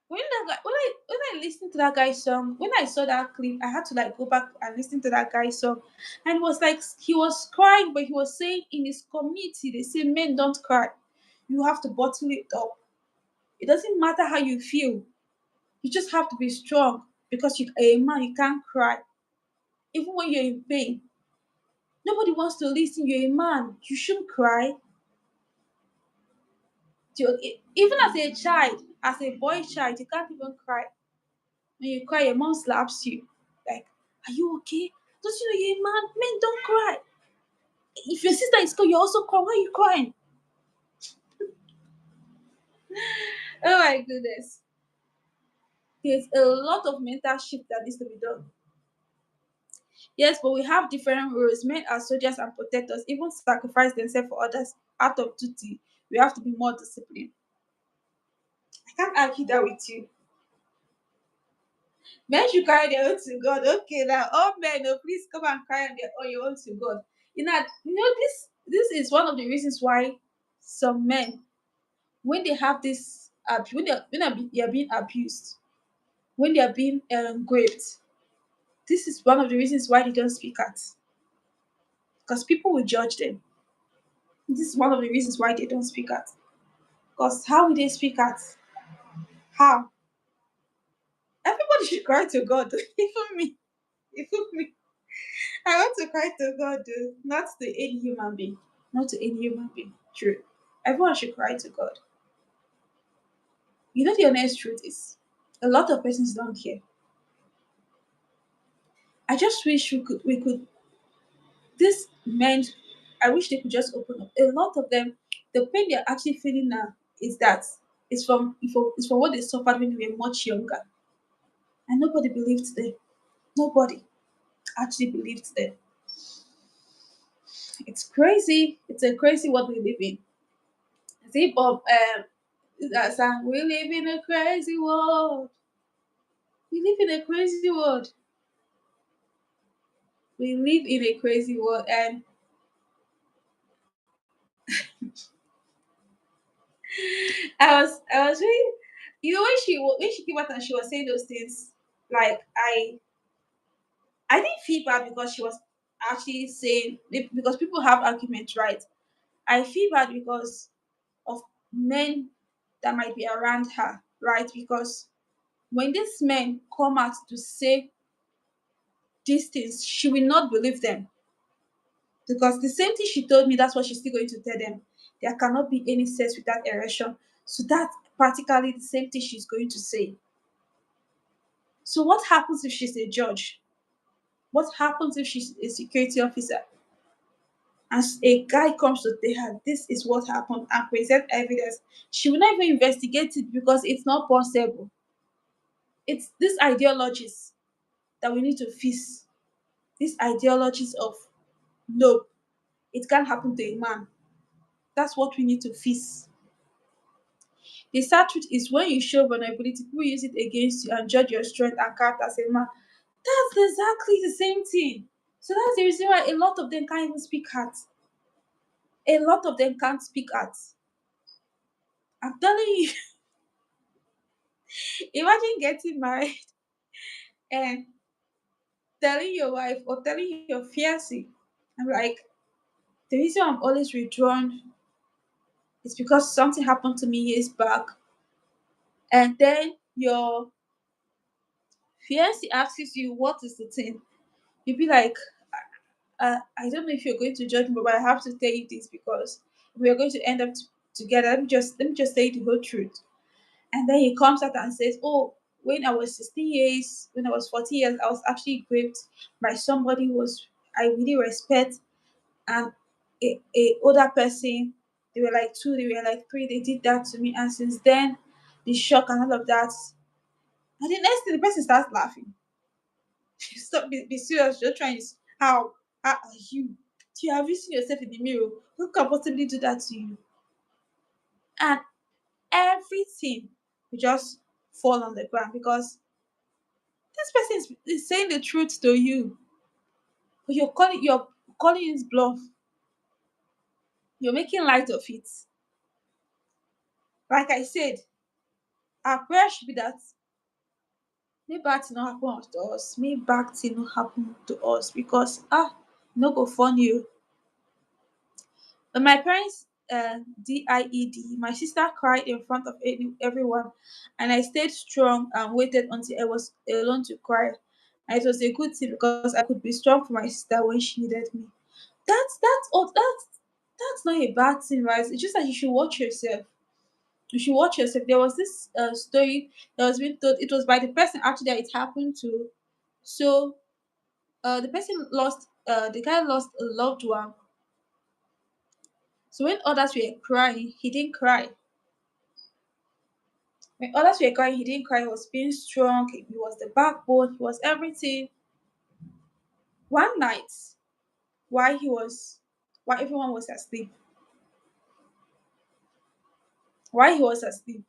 When I listened to that guy's song, when I saw that clip, I had to like go back and listen to that guy's song, and it was like he was crying, but he was saying in his community they say men don't cry. You have to bottle it up. It doesn't matter how you feel. You just have to be strong because you are a man. You can't cry even when you're in pain. Nobody wants to listen. You're a man. You shouldn't cry. Even as a child, as a boy child, you can't even cry. When you cry, your mom slaps you. Like, are you okay? Don't you know you're a man? Men don't cry. If your sister is crying, you also cry. Why are you crying? Oh my goodness. There's a lot of mental shift that needs to be done. Yes, but we have different roles. Men are soldiers and protectors, even sacrifice themselves for others out of duty. We have to be more disciplined. I can't argue that with you. Men should carry their own to God. Okay, now all men, oh, please come and carry your own to God. This is one of the reasons why some men, when they have this, they are being abused, when they are being raped, this is one of the reasons why they don't speak out, because people will judge them. This is one of the reasons why they don't speak out. Because how will they speak out? How? Everybody should cry to God. Even me. Even me. I want to cry to God, dude. Not to any human being. Not to any human being. True. Everyone should cry to God. You know the honest truth is, a lot of persons don't care. I just wish we could this meant I wish they could just open up. A lot of them, the pain they're actually feeling now is that it's from what they suffered when they were much younger. And nobody believed them. Nobody actually believed them. It's crazy. It's a crazy world we live in. See, Bob, that song, we live in a crazy world. We live in a crazy world. We live in a crazy world. And I was really, when she came out and she was saying those things, like I didn't feel bad because she was actually saying, because people have arguments, right? I feel bad because of men that might be around her, right? Because when these men come out to say these things, she will not believe them. Because the same thing she told me, that's what she's still going to tell them. There cannot be any sex without erection. So that's practically the same thing she's going to say. So what happens if she's a judge? What happens if she's a security officer? As a guy comes to tell her this is what happened and present evidence, she will not even investigate it because it's not possible. It's these ideologies that we need to fix. These ideologies of no, it can't happen to a man. That's what we need to fix. The sad truth is when you show vulnerability, people use it against you and judge your strength and character as a man. That's exactly the same thing. So that's the reason why a lot of them can't even speak out. A lot of them can't speak out. I'm telling you, imagine getting married and telling your wife or telling your fiancé, I'm like, the reason I'm always withdrawn is because something happened to me years back. And then your fiancé asks you, what is the thing? You'll be like, I don't know if you're going to judge me, but I have to tell you this because we are going to end up together. Let me just tell you the whole truth. And then he comes out and says, "Oh, when I was 16 years, when I was 40 years, I was actually raped by somebody who was I really respect and a older person. They were like two, they were like three. They did that to me, and since then, the shock and all of that. And the next thing, the person starts laughing. Stop, be serious. You're trying. How are you? Do you have you seen yourself in the mirror? Who can possibly do that to you? And everything will just fall on the ground because this person is saying the truth to you, but you're calling his bluff. You're making light of it. Like I said, our prayer should be that may bad thing not happen to us. May bad thing not happen to us because no go fun you. When my parents DIED, my sister cried in front of everyone, and I stayed strong and waited until I was alone to cry. And it was a good thing because I could be strong for my sister when she needed me. That's not a bad thing, right? It's just that you should watch yourself. You should watch yourself. There was this story that was being told. It was by the person actually that it happened to. So the person lost. The guy lost a loved one. So when others were crying, he didn't cry. When others were crying, he didn't cry. He was being strong. He was the backbone. He was everything. One night, while he was, while everyone was asleep, while he was asleep,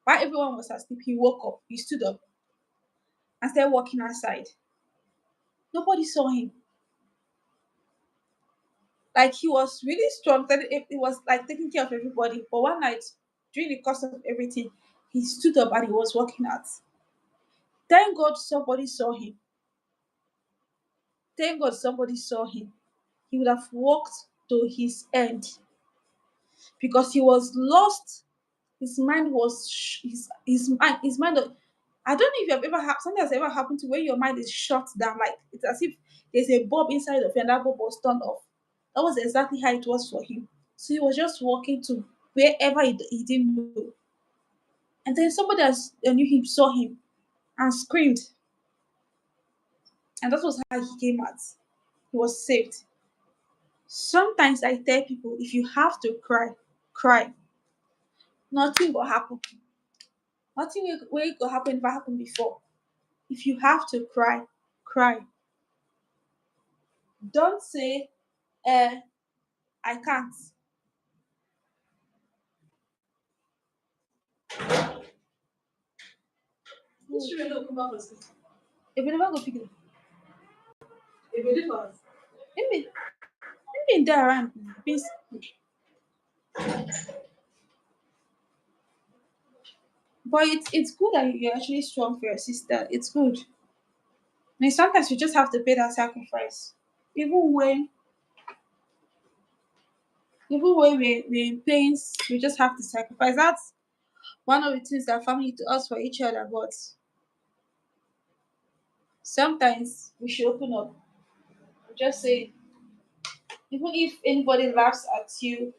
while everyone was asleep, he woke up. He stood up and started walking outside. Nobody saw him. Like he was really strong. That it was like taking care of everybody. But one night, during the course of everything, he stood up and he was walking out. Thank God somebody saw him. Thank God somebody saw him. He would have walked to his end because he was lost. His mind was his mind. I don't know if you have ever had something has ever happened to where your mind is shut down. Like it's as if there's a bulb inside of you and that bulb was turned off. That was exactly how it was for him. So he was just walking to wherever he didn't know. And then somebody else that knew him saw him and screamed. And that was how he came out. He was saved. Sometimes I tell people if you have to cry, cry. Nothing will happen. Nothing will happen if it happened before. If you have to cry, cry. Don't say, I can't. This children don't come out for school. If you never go pick it, if you did for us, maybe maybe in there around. Please. But it's good that you're actually strong for your sister. It's good. I mean, sometimes you just have to pay that sacrifice. Even when we're in pains, we just have to sacrifice. That's one of the things that family to us for each other. But sometimes we should open up. Just say, even if anybody laughs at you,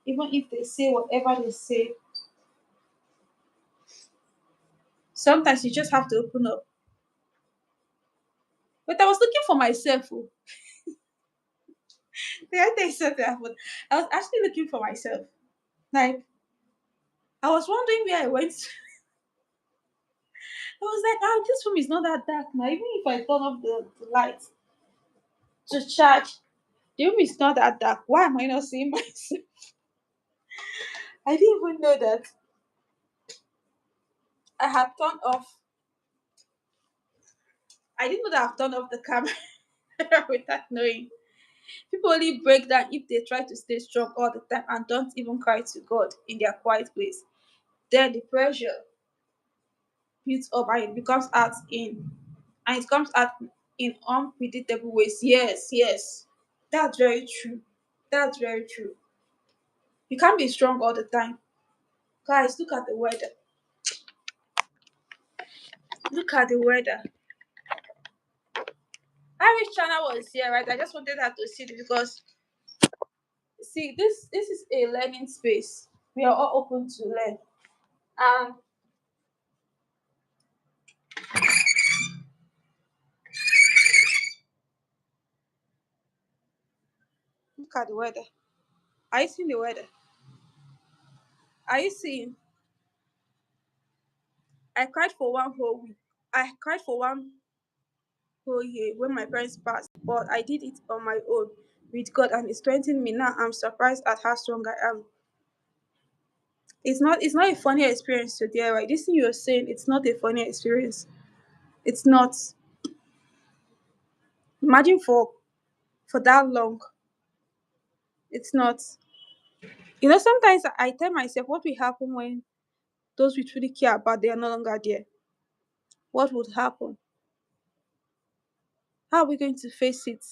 even if they say whatever they say, sometimes you just have to open up. But I was looking for myself. Oh. The other day something happened. I was actually looking for myself. Like I was wondering where I went. I was like, this room is not that dark now. Even if I turn off the lights to charge, the room is not that dark. Why am I not seeing myself? I didn't even know that. I had turned off. I didn't know that I've turned off the camera without knowing. People only break down if they try to stay strong all the time and don't even cry to God in their quiet place. Then the pressure builds up and it becomes out in and it comes out in unpredictable ways. Yes, yes. That's very true. That's very true. You can't be strong all the time. Guys, look at the weather. Look at the weather. I wish China was here, right? I just wanted her to see it because see this is a learning space. We are all open to learn. And look at the weather. Are you seeing the weather? Are you seeing? I cried for one whole week. I cried for one whole year when my parents passed, but I did it on my own with God and it strengthened me. Now I'm surprised at how strong I am. It's not a funny experience today, right? This thing you're saying, it's not a funny experience. It's not. Imagine for that long. It's not. Sometimes I tell myself what will happen when those we truly care about they are no longer there. What would happen? How are we going to face it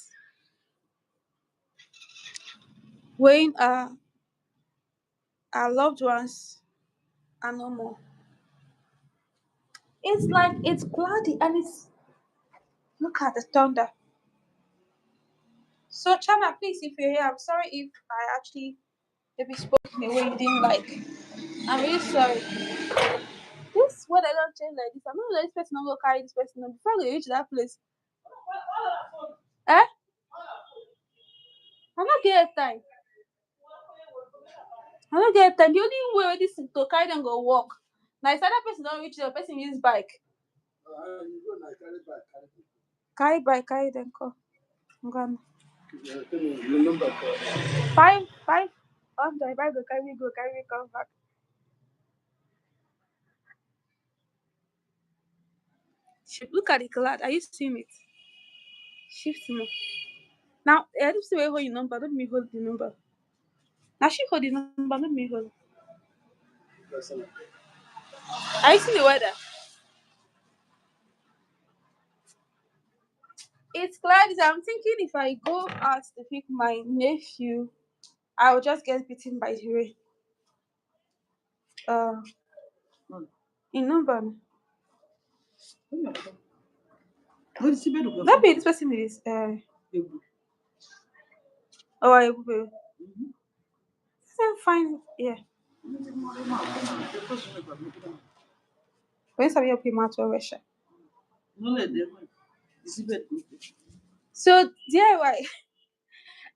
when our loved ones are no more? It's like it's cloudy and it's look at the thunder. So Chana, please, if you're here, I'm sorry if I actually maybe spoke in a way you didn't like. I'm really sorry. This weather don't change like this. I'm not let this person not go carry this person on before they reach that place. Eh? I not get time. I don't get time. The only way wey this to carry them go walk. Now if other person don't reach the person use bike. Carry bike, carry them come. Ngwanu. Five. After if I go, carry me, come back. Look at the cloud. Are you seeing it? Shift more. Now, I don't see where hold your number. Don't me hold the number. Now she hold the number. Don't me hold. Are you seeing the weather? It's cloudy. I'm thinking if I go out to pick my nephew, I will just get beaten by the rain. Uh, in number. That be this person is oh I will fine yeah. When somebody help him out to Russia. So DIY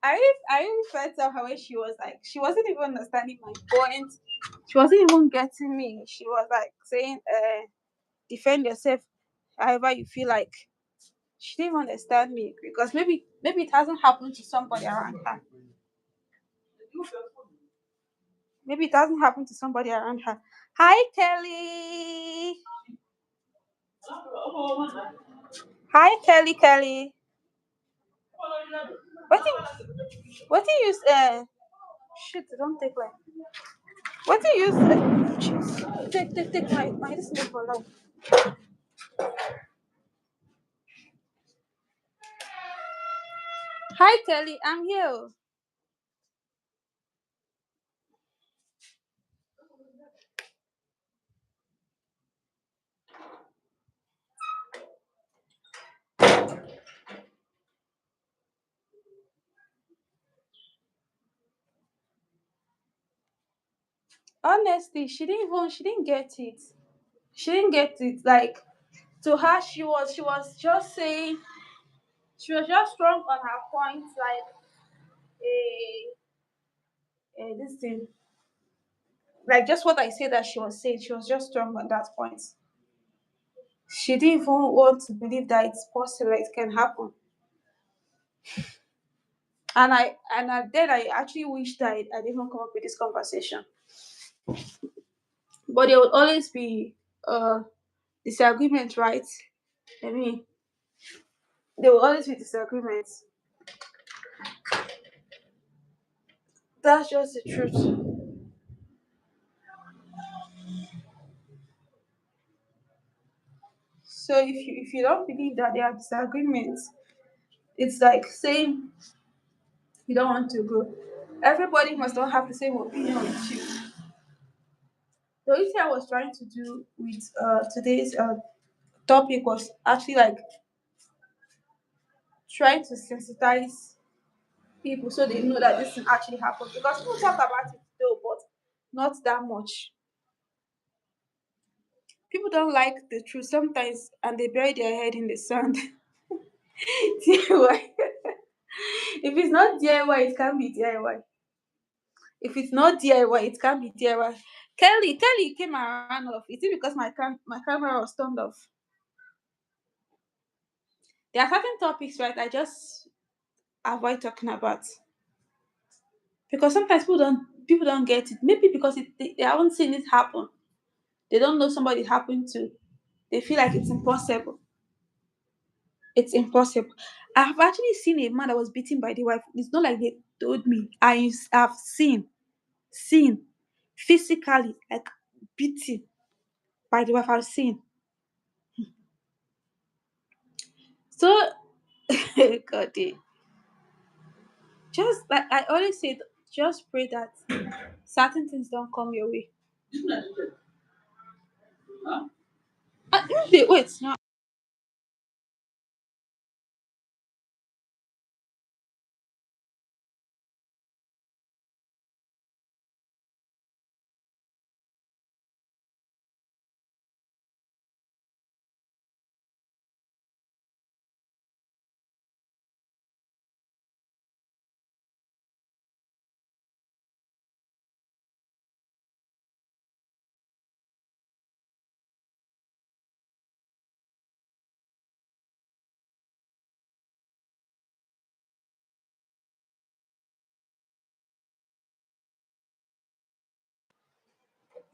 I really felt her when she was like she wasn't even understanding my point. She wasn't even getting me. She was like saying defend yourself however you feel like. She didn't even understand me because maybe it hasn't happened to somebody around her. Maybe it hasn't happened to somebody around her. Hi Kelly. Hi Kelly. What do you use shit don't take like what do you use take my this is for life. Hi Kelly, I'm here. Honestly, she didn't get it. She didn't get it. Like to her she was just saying she was just strong on her points like this thing. Like just what I said that she was saying, she was just strong on that point. She didn't even want to believe that it's possible, it can happen. Then I actually wish that I didn't even come up with this conversation. But there would always be uh disagreement, right? I mean, there will always be disagreements. That's just the truth. So if you don't believe that there are disagreements, it's like saying you don't want to go. Everybody must not have the same opinion with you. The only thing I was trying to do with today's topic was actually like trying to sensitize people so they know that this thing actually happened. Because people talk about it though, but not that much. People don't like the truth sometimes and they bury their head in the sand. DIY. If it's not DIY, it can't be DIY. If it's not DIY, it can't be DIY. Kelly came around off. Is it because my camera was turned off? There are certain topics, right? I just avoid talking about because sometimes people don't get it. Maybe because they haven't seen it happen. They don't know somebody it happened to. They feel like it's impossible. It's impossible. I've actually seen a man that was beaten by the wife. It's not like they told me. Have seen physically like beaten by the wife. I've seen. So God, just like I always say, just pray that certain things don't come your way. Wait, no.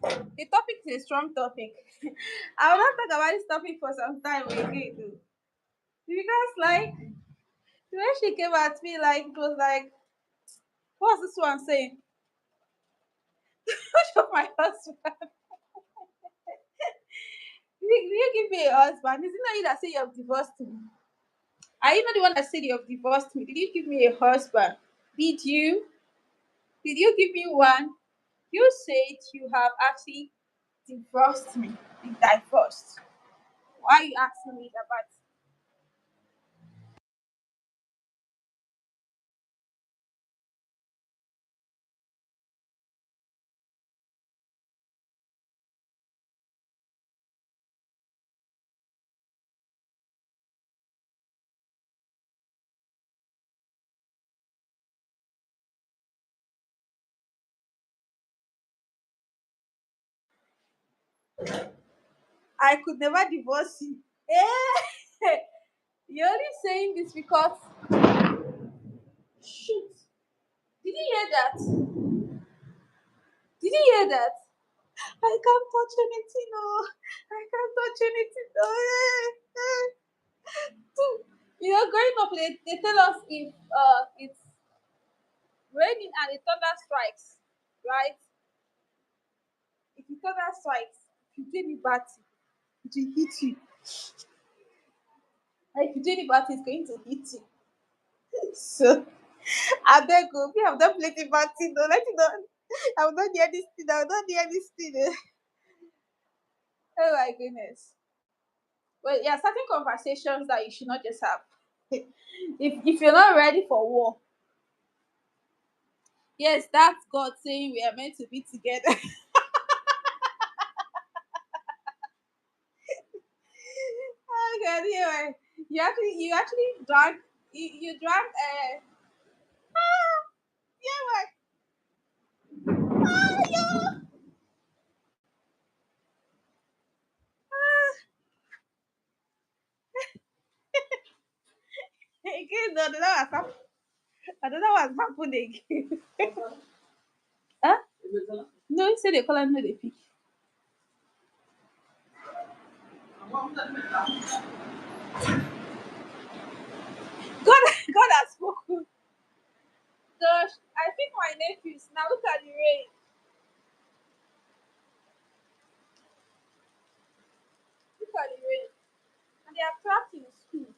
The topic is a strong topic. I will not talk about this topic for some time again, though. Because like the way she came at me, like it was like, what's this one saying? Hush of my husband. You give me a husband? Is it not you that say you have divorced me? Are you not the one that said you have divorced me? Did you give me a husband? Did you? Did you give me one? You said you have actually divorced me. You divorced. Why are you asking me about? I could never divorce you. Eh? You're only saying this because shoot. Did you hear that? Did you hear that? I can't touch anything, no. I can't touch anything, no. Growing up, they tell us if it's raining and the thunder strikes, right? If the thunder strikes, if you do any bad thing, it will hit you. And if you do any bad thing, it's going to hit you. So, I beg you, we have not played the bad thing, no. Let it not. I will not hear this thing. I will not hear this thing. Oh my goodness. Well, yeah, certain conversations that you should not just have. If you're not ready for war, yes, that's God saying we are meant to be together. Oh God, anyway, you actually drank you drank yeah, yeah. Again, no, I don't know what's happening again. Huh? No, he said they call him no they pick. God, God has spoken. Gosh, I think my nephews now look at the rain. Look at the rain, and they are trapped in school.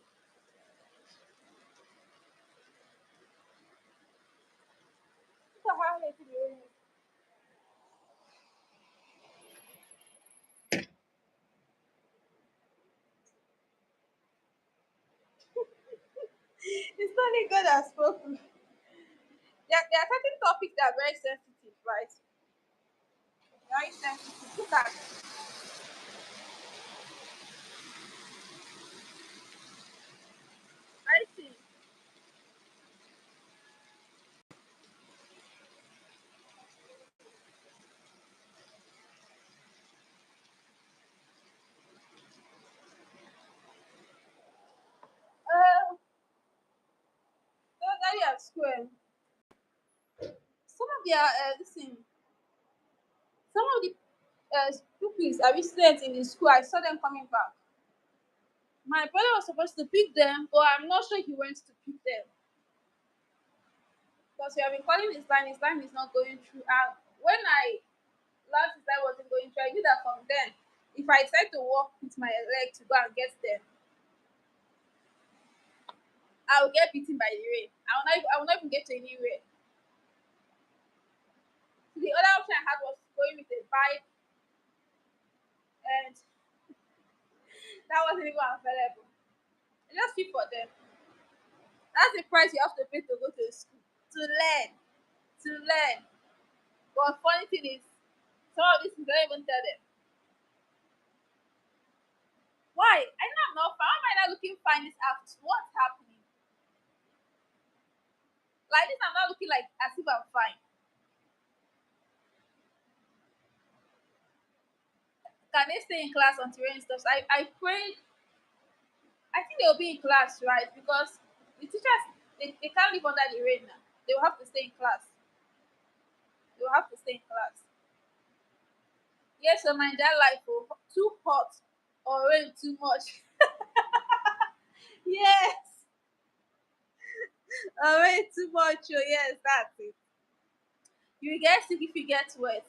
Look at how heavy the rain is. It's not only God has spoken. There are certain topics that are very sensitive, right? Very sensitive. Look at I see. That you at school. Some of their listen, some of the pupils are students in the school. I saw them coming back. My brother was supposed to pick them, but I'm not sure he went to pick them because we have been calling his line is not going through. And when I last his line wasn't going through, I knew that from then, if I decide to walk with my leg to go and get them, I will get beaten by the rain. I will not even get to anywhere. So the other option I had was going with a bike, and that wasn't even available. I just feel for them. That's the price you have to pay to go to school to learn. To learn. But funny thing is, some of these things don't even tell them. Why? I know I'm not fine. Why am I not looking fine this afternoon? What's happening? Like this, I'm not looking like as if I'm fine. Can they stay in class until rain stops? I prayed. I think they'll be in class, right? Because the teachers they can't live under the rain now. They will have to stay in class. They will have to stay in class. Yes, so my dad life oh, too hot or rain too much. Yes, or rain too much. Oh yes, that's it. You will get sick if you get wet.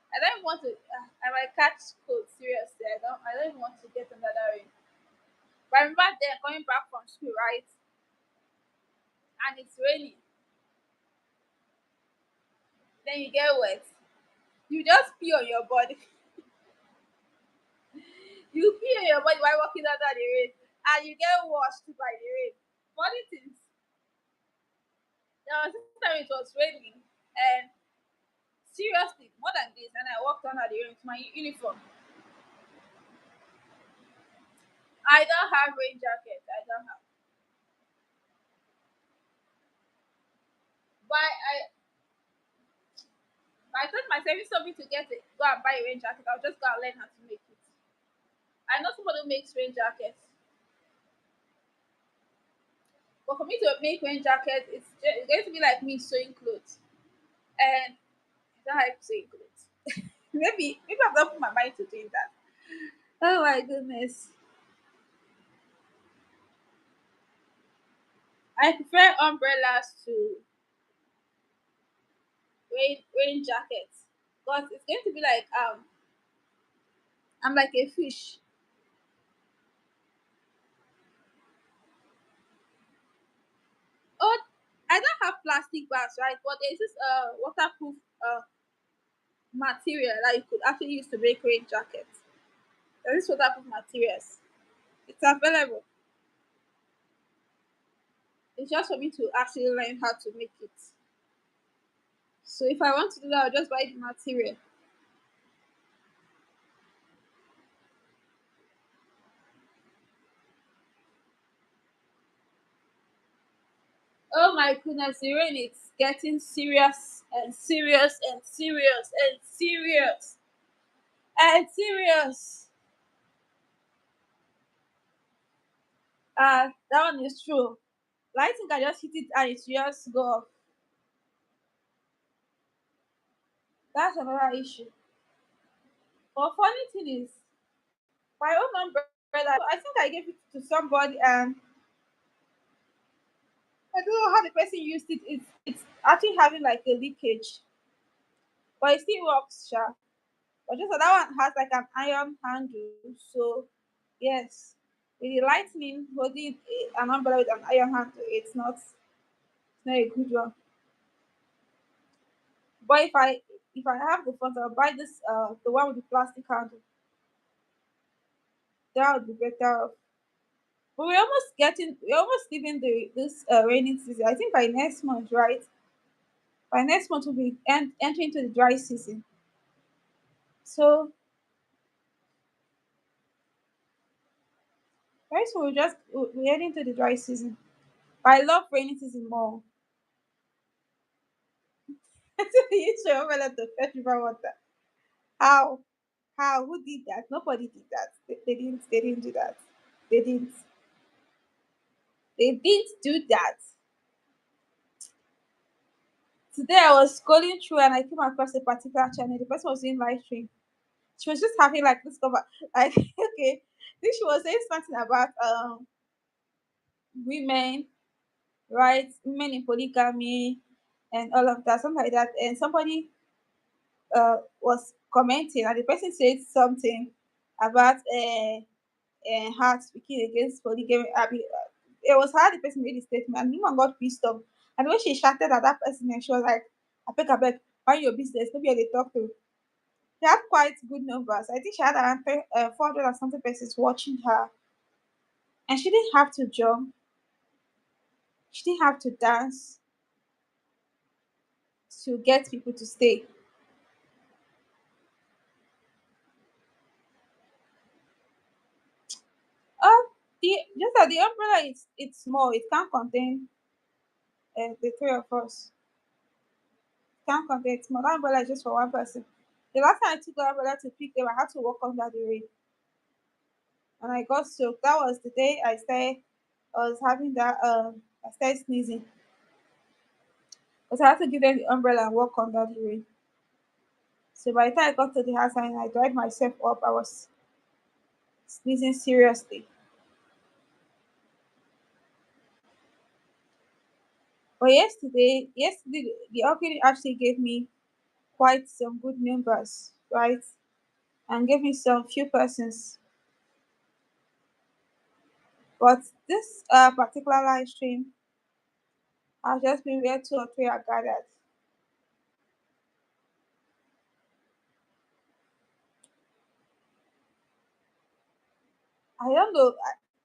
I don't want to. I might catch cold. Seriously, I don't. I don't even want to get under that rain. But I remember then coming back from school, right? And it's raining. Then you get wet. You just pee on your body. You pee on your body while walking under the rain, and you get washed by the rain. Funny things. There was this time it was raining, and seriously, more than this, and I walked under the rain with my uniform. I don't have rain jacket. I don't have. But I told myself if something to get it, go and buy a rain jacket. I'll just go and learn how to make it. I know somebody who makes rain jackets, but for me to make rain jacket, it's going to be like me sewing clothes, and I don't like sewing clothes. Maybe I've not put my mind to doing that. Oh my goodness. I prefer umbrellas to rain jackets because it's going to be like I'm like a fish. Oh, I don't have plastic bags, right? But there's this waterproof material that you could actually use to make rain jackets. There's this waterproof materials. It's available. It's just for me to actually learn how to make it. So if I want to do that, I'll just buy the material. Oh my goodness, the rain is getting serious and serious and serious and serious and serious. That one is true. Lighting can just hit it and it just go off. That's another issue. But funny thing is, My own umbrella. I think I gave it to somebody, and I don't know how the person used it. It's actually having like a leakage, but it still works, sure. But just that that one has like an iron handle, so yes, with the lightning holding an umbrella with an iron handle, it's not a good one. But if I have the funds, I'll buy this the one with the plastic handle. That would be better. But we're almost leaving the this rainy season. I think by next month, right? By next month we'll be entering into the dry season. So very soon we're heading to the dry season. But I love rainy season more. You use your umbrella to fetch river water. How? How? Who did that? Nobody did that. They didn't. They didn't do that. They didn't. They didn't do that. Today I was scrolling through and I came across a particular channel. The person was doing live stream. She was just having like this cover, like okay. Then she was saying something about women, right? Women in polygamy and all of that, something like that. And somebody was commenting, and the person said something about her speaking against polygamy. It was her the person made the statement, and the woman got pissed off. And when she shouted at that person, and she was like, I beg, mind your business, maybe they talk to. She had quite good numbers. I think she had around 400 or something persons watching her. And she didn't have to jump, she didn't have to dance to get people to stay. Just that the umbrella is it's small, it can't contain the three of us. Can't contain it. Small. That umbrella is just for one person. The last time I took the umbrella to pick them, I had to walk under the rain. And I got soaked. That was the day I was having that I started sneezing. Because I had to give them the umbrella and walk under the rain. So by the time I got to the house and I dried myself up, I was sneezing seriously. But yesterday the upgrade actually gave me quite some good numbers, right? And gave me some few persons. But this particular live stream has just been where two or three are gathered. I don't know.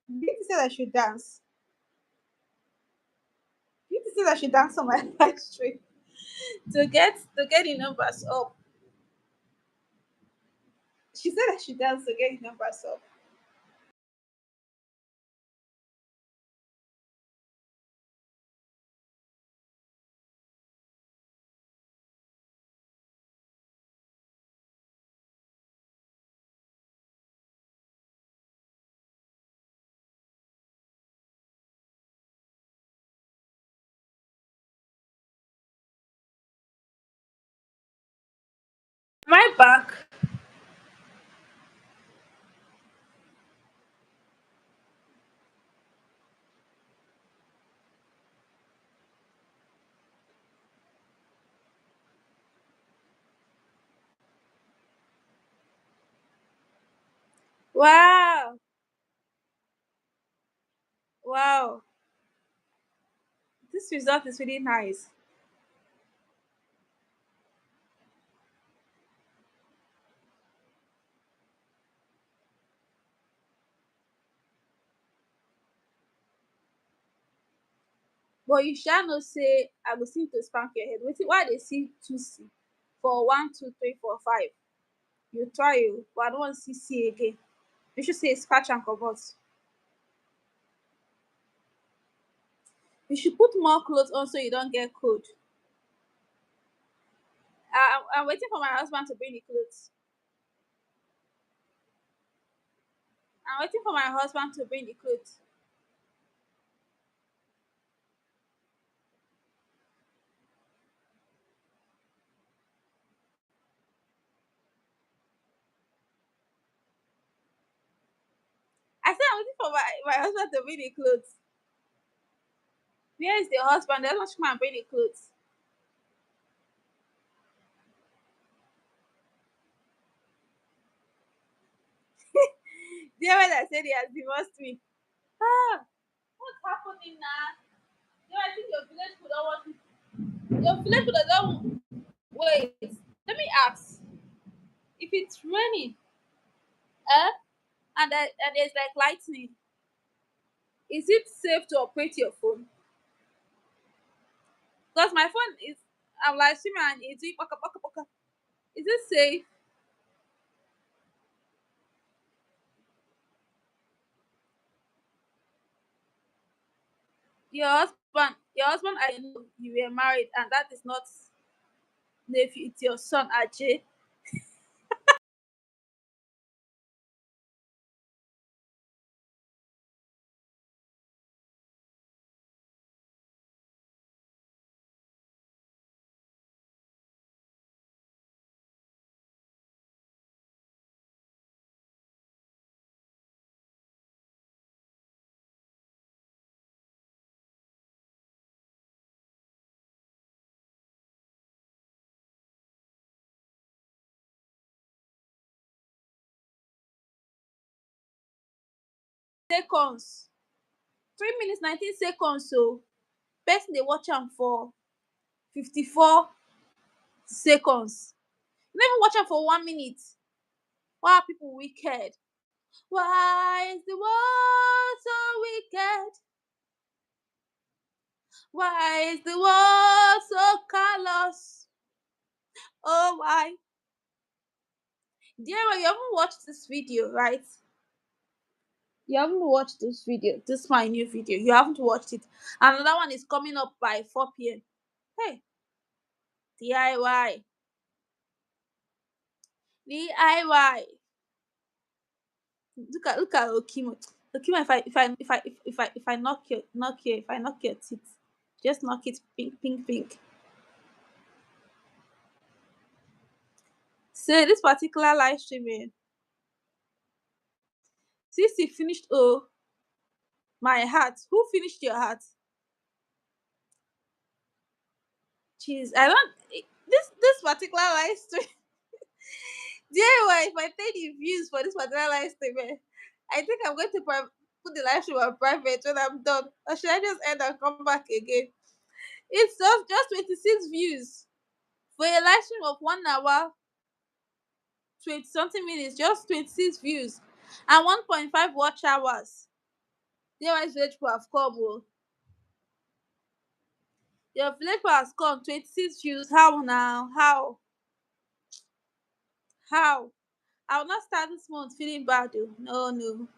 Beauty said I should dance. Beauty said I should dance on my live stream to get the numbers up. She said I should dance to get the numbers up. My back. Wow. Wow. This result is really nice. But you shall not say I go sing to spank your head. Why they see 2C for 1, 2, 3, 4, 5? You try you, but I don't want to see C again. You should say scratch and convert. You should put more clothes on so you don't get cold. I'm waiting for my husband to bring the clothes. I'm waiting for my husband to bring the clothes. I said I'm waiting for my husband to bring the clothes. Where is the husband? Let's not come and bring the clothes. Dear when I said he has divorced me. Ah, what's happening now? Dear, I think your village food don't want your village food don't wait. Let me ask. If it's raining, and there's like lightning, is it safe to operate your phone? Because my phone is I'm like streaming and it's doing paka paka paka. Is it safe? Your husband, I know you were married, and that is not nephew, it's your son Ajay. Seconds. 3 minutes 19 seconds. So person they watch am for 54 seconds. You never watch am for 1 minute. Why are people wicked? Why is the world so wicked? Why is the world so callous? Oh why? Dear, you haven't watched this video, right? You haven't watched this video. This is my new video. You haven't watched it. Another one is coming up by 4 p.m. Hey, DIY. DIY. Look at Okimo. Okimo, if I knock your if I knock your teeth, just knock it pink pink pink. So this particular live streaming, since he finished my heart. Who finished your heart? Jeez, I don't this particular live stream. DIY, if I take the views for this particular live stream, I think I'm going to put the live stream on private when I'm done. Or should I just end and come back again? It's just 26 views for a live stream of 1 hour, 20 something minutes, just 26 views and 1.5 watch hours. DIY's village people have come. Oh. Your village people has come 26 views. How now? How? How? I will not start this month feeling bad. Oh. No, no,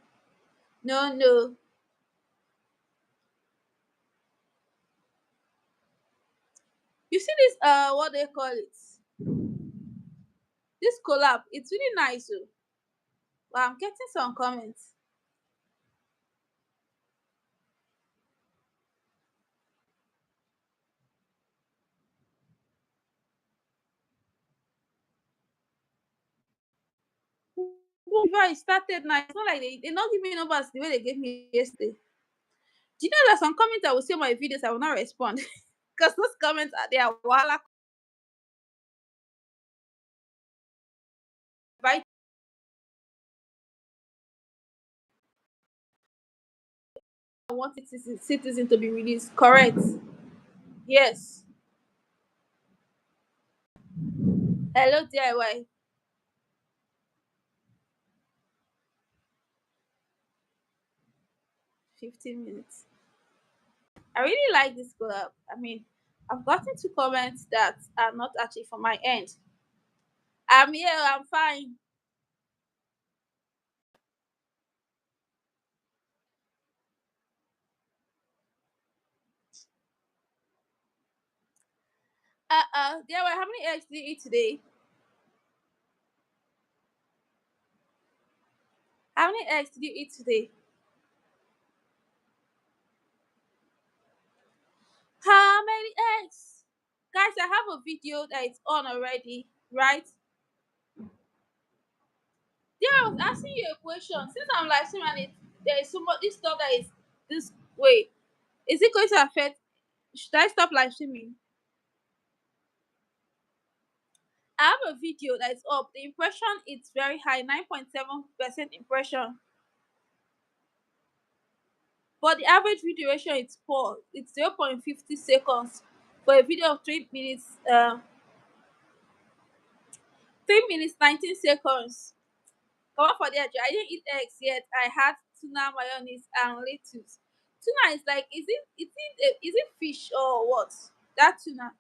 no, no. You see this what they call it? This collab, it's really nice. Oh. But I'm getting some comments. Before I started now, it's not like they not give me numbers the way they gave me yesterday. Do you know there's some comments I will see on my videos I will not respond because those comments are there. Wahala. Right? I want citizen to be released. Correct. Yes. Hello DIY. 15 minutes. I really like this collab. I mean, I've gotten two comments that are not actually from my end. I'm here. I'm fine. DIY. How many eggs did you eat today? How many eggs did you eat today? How many eggs? Guys, I have a video that is on already, right? Yeah, I was asking you a question. Since I'm live streaming and it There is so much this stuff that is this way. Is it going to affect? Should I stop live streaming? I have a video that is up. The impression is very high, 9.7% impression. But the average video duration is poor. It's 0.50 seconds for a video of 3 minutes. 3 minutes 19 seconds. Come on for the edge. I didn't eat eggs yet. I had tuna, mayonnaise, and lettuce. Tuna is like, is it fish or what? That tuna.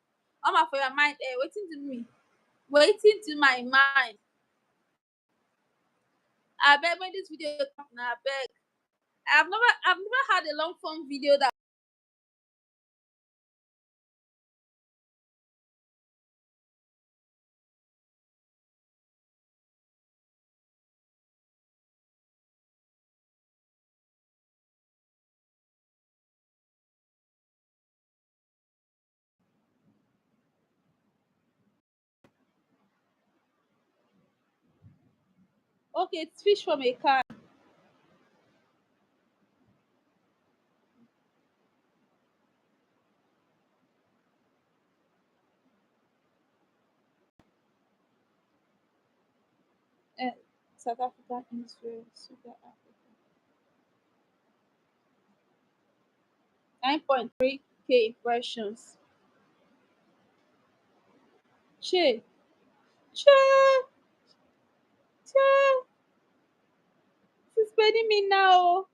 Oma for your mind, waiting to me. Waiting to my mind. I beg when this video come now, I beg. I've never had a long form video that. Okay, it's fish from a can. 呃 South Africa, Israel, Sugar Africa. 9.3K impressions. Che, che, che. This is spending me now.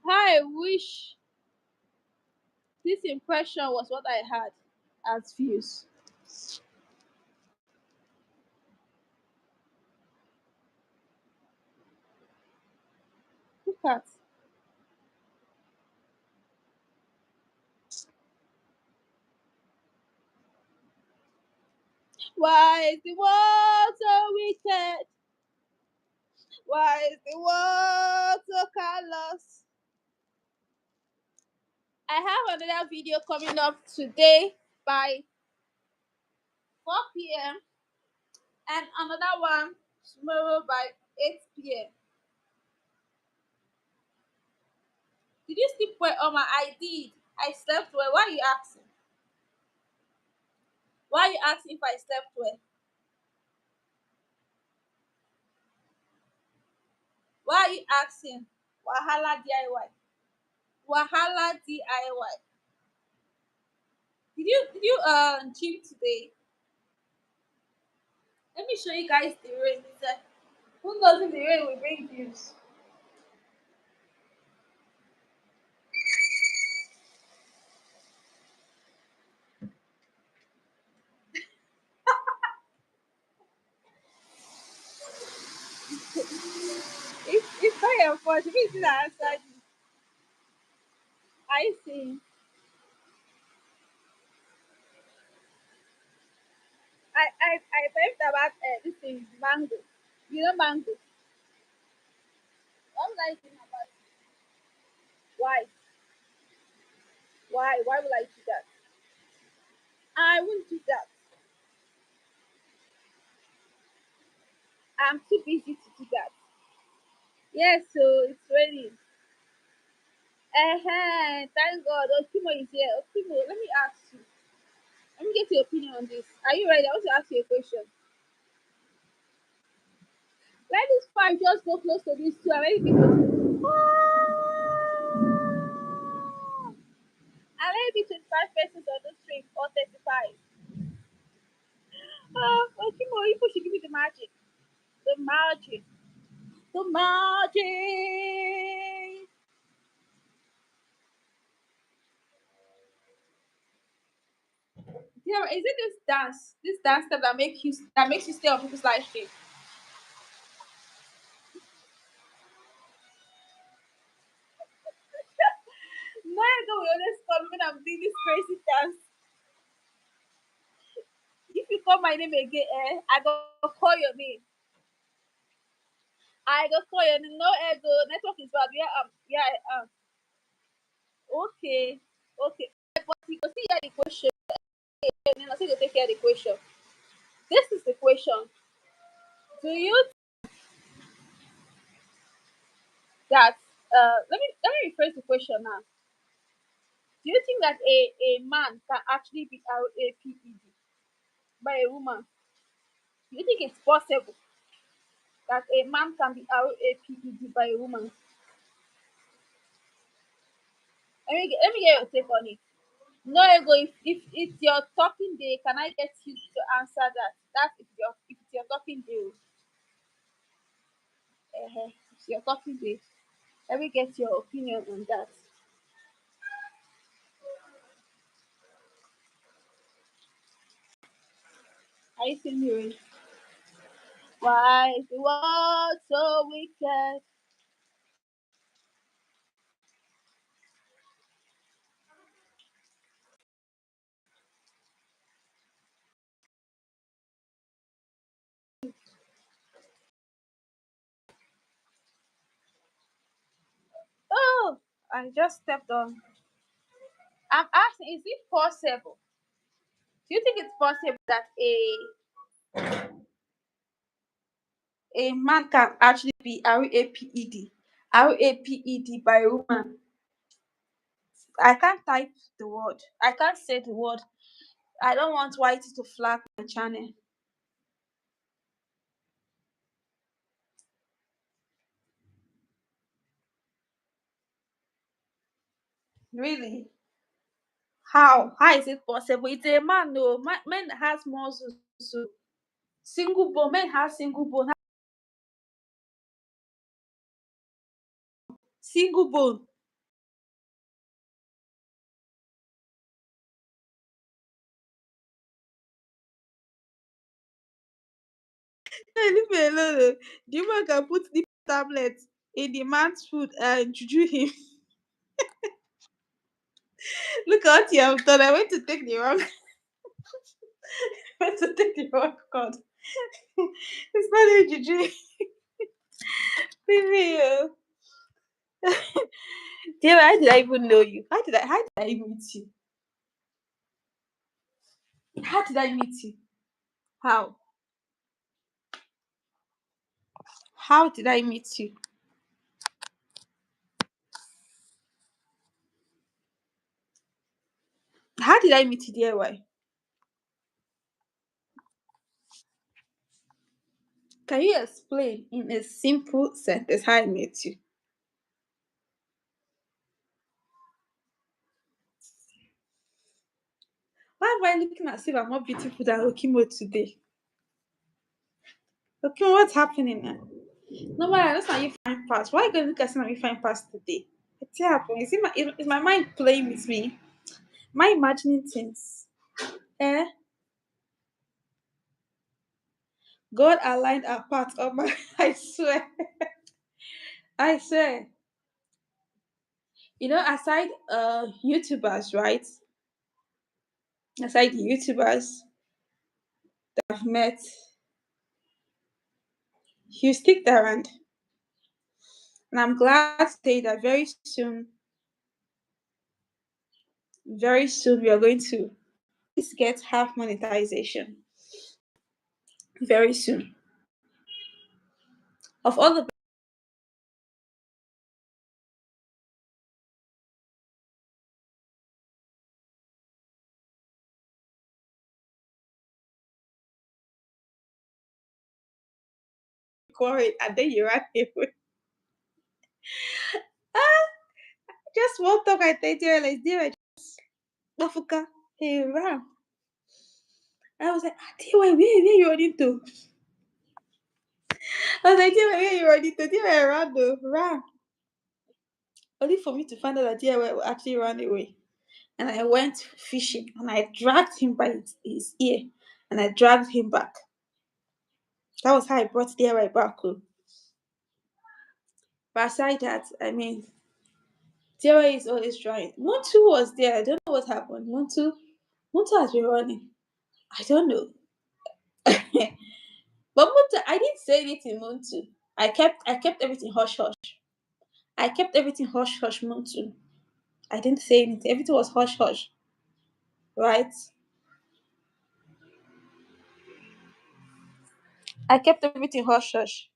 How I wish this impression was what I had as views. Look at. Why is the world so wicked? Why is the world so callous? I have another video coming up today by 4 p.m. and another one tomorrow by 8 p.m. Did you sleep well, Oma? I did. I slept well. Why are you asking? Why are you asking if I slept well? Why are you asking? Wahala DIY. Wahala DIY. Did you gym today? Let me show you guys the rain. Who knows if the rain will bring views? It's not your fault. If it's not answered, I see. I typed about this thing mango. You know mango. What would I think about it? Why? Why? Why would I do that? I won't do that. I'm too busy to do that. Yes, so it's raining. Thank God. Okimo is here. Okimo, let me ask you. Let me get your opinion on this. Are you ready? I want to ask you a question. Let this fire just go close to this two and let it be and let it be 25 persons on the stream or 35. Okimo, you should give me the magic. The magic. The magic. Yeah, is it this dance step that makes you stay on people's live stream? No, I know we always come when I'm doing this crazy dance. If you call my name again, I go call your name. I go call your name. No ego. Network is bad. Yeah. Okay. Okay. But you go see here the question. And then I say to take care of the question. This is the question. Do you that let me rephrase the question now. Do you think that a man can actually be raped by a woman? Do you think it's possible that a man can be raped by a woman? Let me get your take on it. No, ego. If it's your talking day, can I get you to answer that? That's if it's your talking day. It's your talking day. Let me get your opinion on that. Are you still hearing? Why is the world so wicked? Oh, I just stepped on. I'm asking, is it possible? Do you think it's possible that a man can actually be raped by a woman? I can't type the word. I can't say the word. I don't want Whitey to flag my channel. Really? How? How is it possible? It's a man, no. Men has muscles. So single bone. Men have single bone. Single bone. Hey, leave me alone. Oh. The woman can put the tablet in the man's food and juju him. Look at what you have done. I went to take the wrong. I went to take the wrong card. It's not even juju. Leave me. Dear, how did I even know you? How did I meet you? How did I meet you? How? How did I meet you? How did I meet you, DIY? Can you explain in a simple sentence how I met you? Why am I looking as if I'm more beautiful than Okimo today? Okimo, what's happening now? No matter, that's not you find past. Why are you going to look at me find past today? What's happening? Is my mind playing with me? Am I imagining things? Eh? God aligned our paths. Oh my, I swear. I swear. Aside YouTubers, right? Aside the YouTubers that I've met, you stick around. And I'm glad to say that very soon, we are going to get half monetization. Very soon. Of all the quarry, and then you ran away. Ah, just one talk I think you like, dear, Bafuka, hey, ran. I was like, dear, where you running to? I was like, dear, where you running to? Dear, I ran though, ran. Only for me to find out that dear actually ran away. And I went fishing and I dragged him by his ear and I dragged him back. That was how I brought DIY back home. But aside that, I mean, DIY is always trying. Muntu was there. I don't know what happened. Muntu has been running. I don't know. But Muntu, I didn't say anything, Muntu. I kept everything hush hush. I kept everything hush hush, Muntu. I didn't say anything. Everything was hush hush, right? I kept everything hush hush.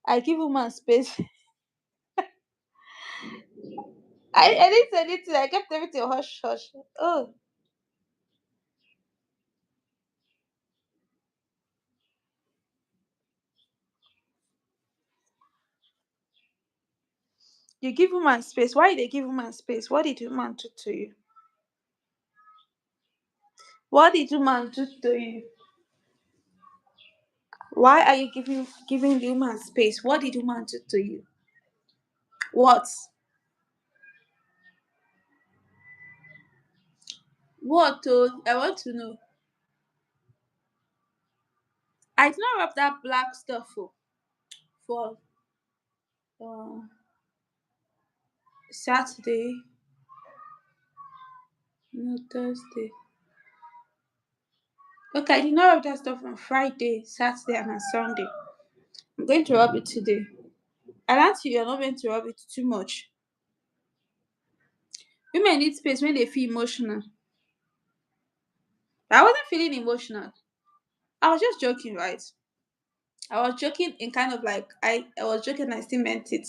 I give woman space. I didn't say anything. I kept everything hush hush. Oh, you give woman space. Why they give woman space? What did woman do to you? What did woman do to you? Why are you giving the woman space? What did woman do to you? What? What? Oh, I want to know. I did not wrap that black stuff for uh, Saturday, no Thursday. Okay, I did not wrap that stuff on Friday, Saturday, and on Sunday. I'm going to rub it today. And actually, you're not going to rub it too much. Women need space when they feel emotional. But I wasn't feeling emotional. I was just joking, right? I was joking in kind of like I was joking. I still meant it.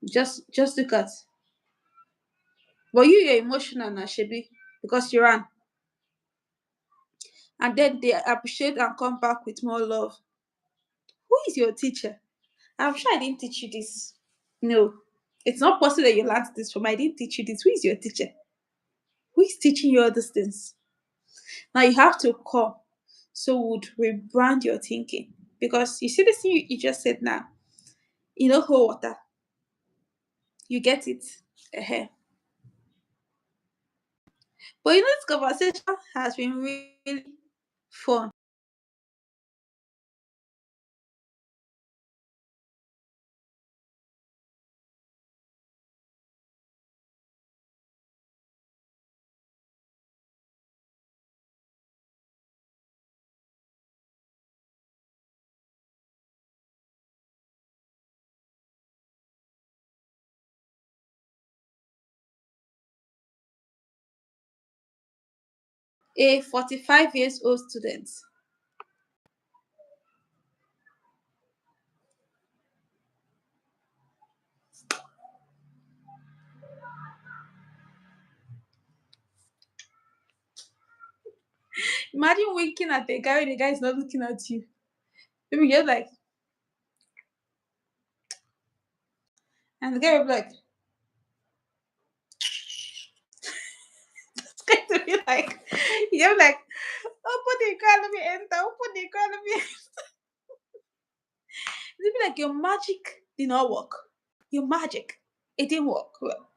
Just look at. But you're emotional now, Shebi, because you ran, and then they appreciate and come back with more love. Who is your teacher? I'm sure I didn't teach you this. No, it's not possible that you learned this from. I didn't teach you this. Who is your teacher? Who is teaching you all these things? Now you have to come. So would rebrand your thinking because you see this thing you just said now. You know whole water. You get it. uh But you know this conversation has been really fun. A 45 years old student. Imagine winking at the guy when the guy is not looking at you. Maybe you're like, and the guy will be like, it's going to be like, you're like, open the car, let me enter, open the car, let me enter. It'll be like your magic did not work. Your magic, it didn't work. Well,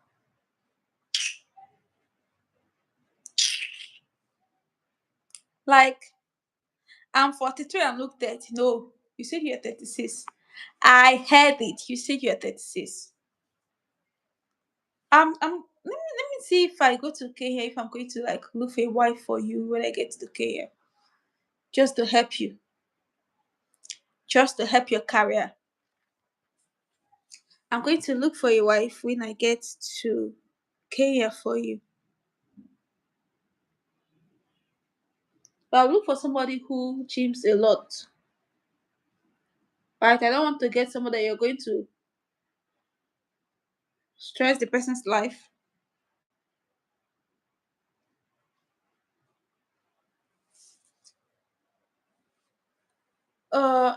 like, I'm 43 and look 30. No, you said you're 36. I heard it. You said you're 36. Let me see if I go to Kenya, if I'm going to like look for a wife for you when I get to Kenya. Just to help you. Just to help your career. I'm going to look for a wife when I get to Kenya for you. But I'll look for somebody who gyms a lot. Right? I don't want to get somebody that you're going to stress the person's life.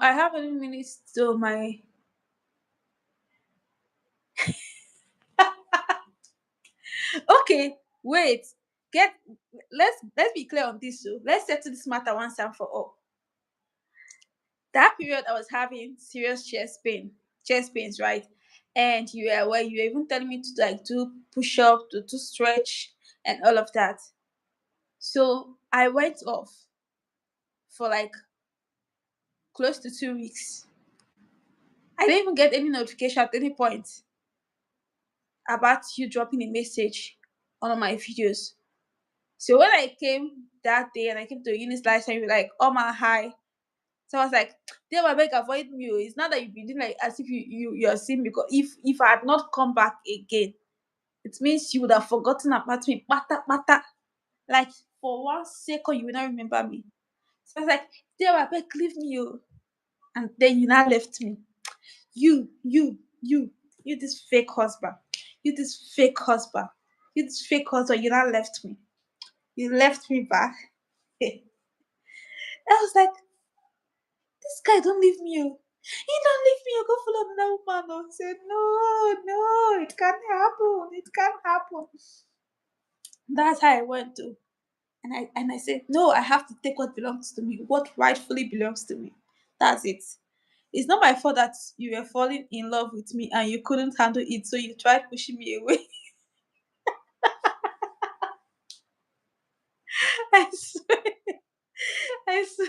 I have any minutes to my okay, wait. Get let's be clear on this so let's settle this matter once and for all. That period I was having serious chest pains, right? And you were even telling me to like do push up, to do stretch and all of that. So I went off for like close to 2 weeks. I didn't even get any notification at any point about you dropping a message on all my videos. So when I came that day and I came to Eunice last time, you were like, oh my hi. So I was like, they were beg avoid me. Oh. It's not that you've been doing like as if you're seeing me because if I had not come back again, it means you would have forgotten about me. Bata bata. Like for 1 second you will not remember me. So I was like, they were beg leave me. Oh. And then you now left me. You, this fake husband. You, this fake husband. You, this fake husband. You now left me. You left me back. I was like, this guy don't leave me. Oh. He don't leave me. You go follow another woman. Oh. I said, no, no, it can't happen. It can't happen. That's how I went to. And I said, no, I have to take what belongs to me, what rightfully belongs to me. That's it. It's not my fault that you were falling in love with me and you couldn't handle it, so you tried pushing me away. I swear, I swear,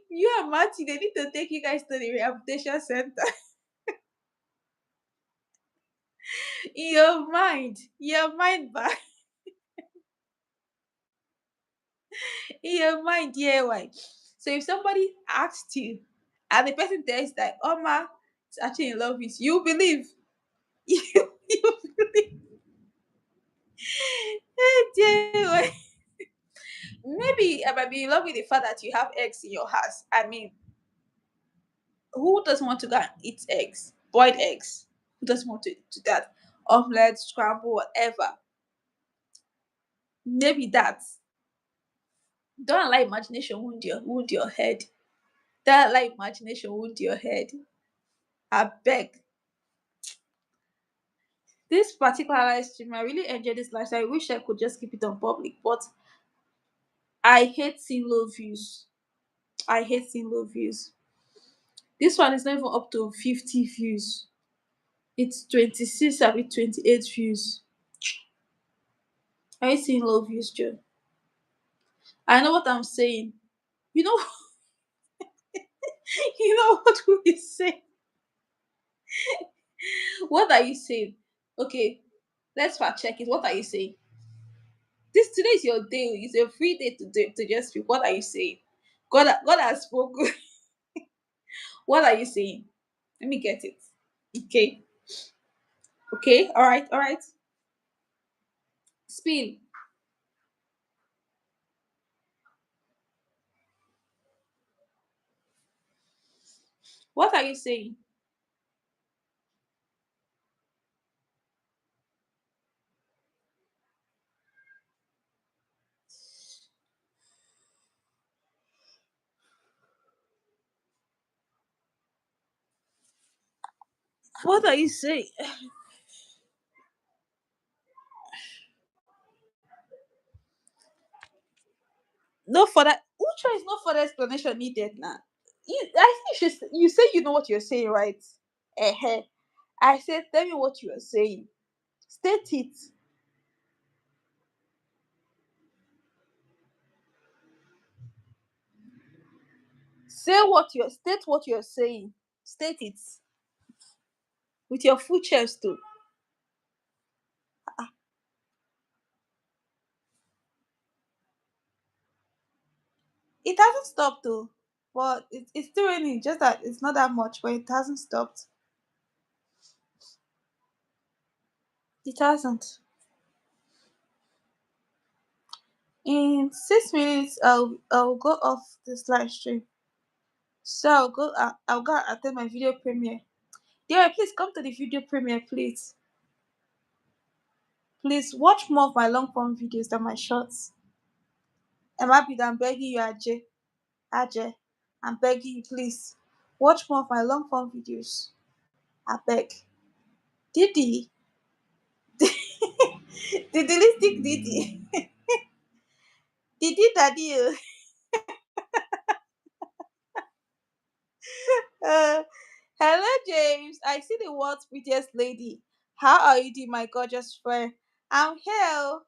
you and Marty, they need to take you guys to the rehabilitation center. Your mind back, your mind, yeah, why? So if somebody asked you and the person tells that Oma is actually in love with you, you believe. You believe. Yeah, maybe I might be in love with the fact that you have eggs in your house. I mean, who doesn't want to go and eat eggs? Boiled eggs. Who doesn't want to do that? Omelette, scramble, whatever. Maybe that. Don't allow imagination wound your head. Don't allow imagination wound your head. I beg. This particular live stream, I really enjoy this lifestyle. I wish I could just keep it on public, but I hate seeing low views. I hate seeing low views. This one is not even up to 50 views. It's 26 or 28 views. I hate seeing low views, Joe. I know what I'm saying. You know, you know what will you say? What are you saying? Okay, let's fact check it. What are you saying? This today is your day. It's a free day to just speak. What are you saying? God has spoken. What are you saying? Let me get it. Okay. Okay. All right. All right. Spin. What are you saying? What are you saying? No further. Ucha is no further explanation needed now. I think you say you know what you're saying, right? Eh. I said, tell me what you are saying. State it. State what you're saying. State it with your full chest too. It hasn't stopped though, but it's still raining. Just that it's not that much, but it hasn't stopped. It hasn't. In 6 minutes, I'll go off this live stream. So I'll go attend my video premiere. Yeah, please come to the video premiere, please. Please watch more of my long form videos than my shorts. I'm happy that I'm begging you, Ajay. I'm begging you, please. Watch more of my long form videos. I beg. Didi. Didilistic Didi. Didi Daddy. Uh, hello, James. I see the world's prettiest lady. How are you doing, my gorgeous friend? I'm here.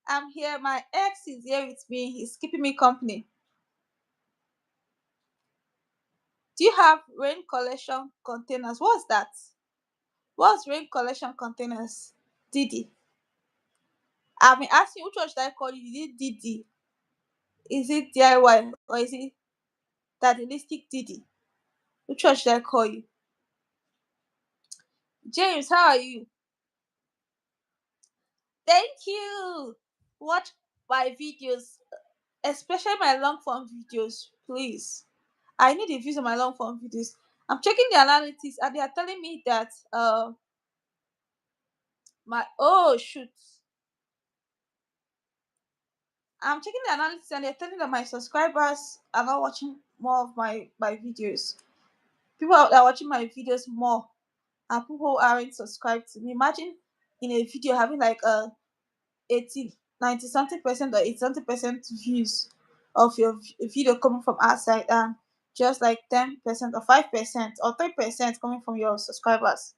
I'm here. My ex is here with me. He's keeping me company. Do you have rain collection containers? What's that? What's rain collection containers? Didi. I've been asking which one should I call you? Is it Didi? Is it DIY? Or is it Dadilistic Didi? Which one should I call you? James, how are you? Thank you. Watch my videos, especially my long form videos, please. I need the views on my long form videos. I'm checking the analytics and they are telling me that my oh shoot. I'm checking the analytics and they're telling that my subscribers are not watching more of my videos. People are watching my videos more and people who aren't subscribed to me. Imagine in a video having like 80, 90 something percent or 80 something percent views of your video coming from outside and just like 10% or 5% or 3% coming from your subscribers.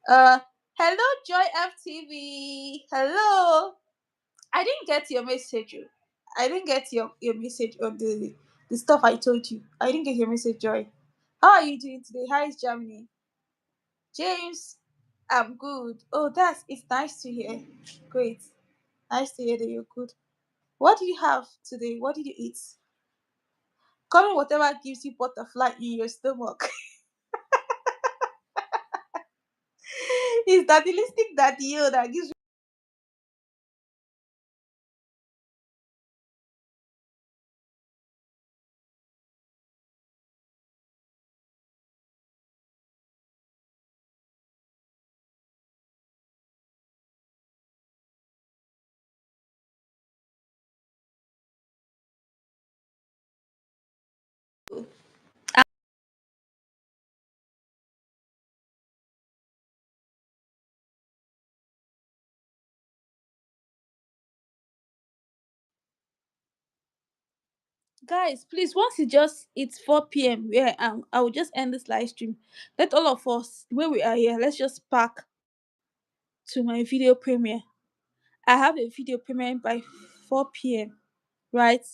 Uh, hello Joy FTV. Hello. I didn't get your message. I didn't get your message on the stuff I told you. I didn't get your message, Joy. How are you doing today? How is Germany? James, I'm good. Oh, it's nice to hear. Great. Nice to hear that you're good. What do you have today? What did you eat? Call me whatever gives you butterfly in your stomach. Is that the listing that you that gives you? Guys, please, once it's 4 p.m. where I will just end this live stream. Let all of us where we are here, let's just pack to my video premiere. I have a video premiere by 4 p.m., right?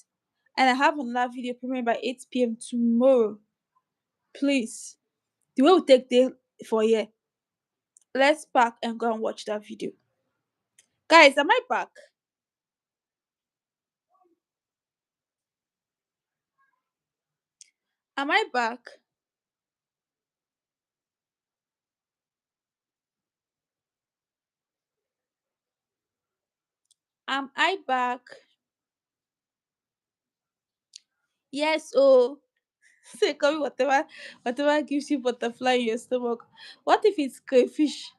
And I have another video premiere by 8 p.m. tomorrow. Please, the way we take day for here, let's pack and go and watch that video. Guys, am I back? Am I back? Am I back? Yes, oh. Say, call me whatever gives you butterfly in your stomach. What if it's crayfish?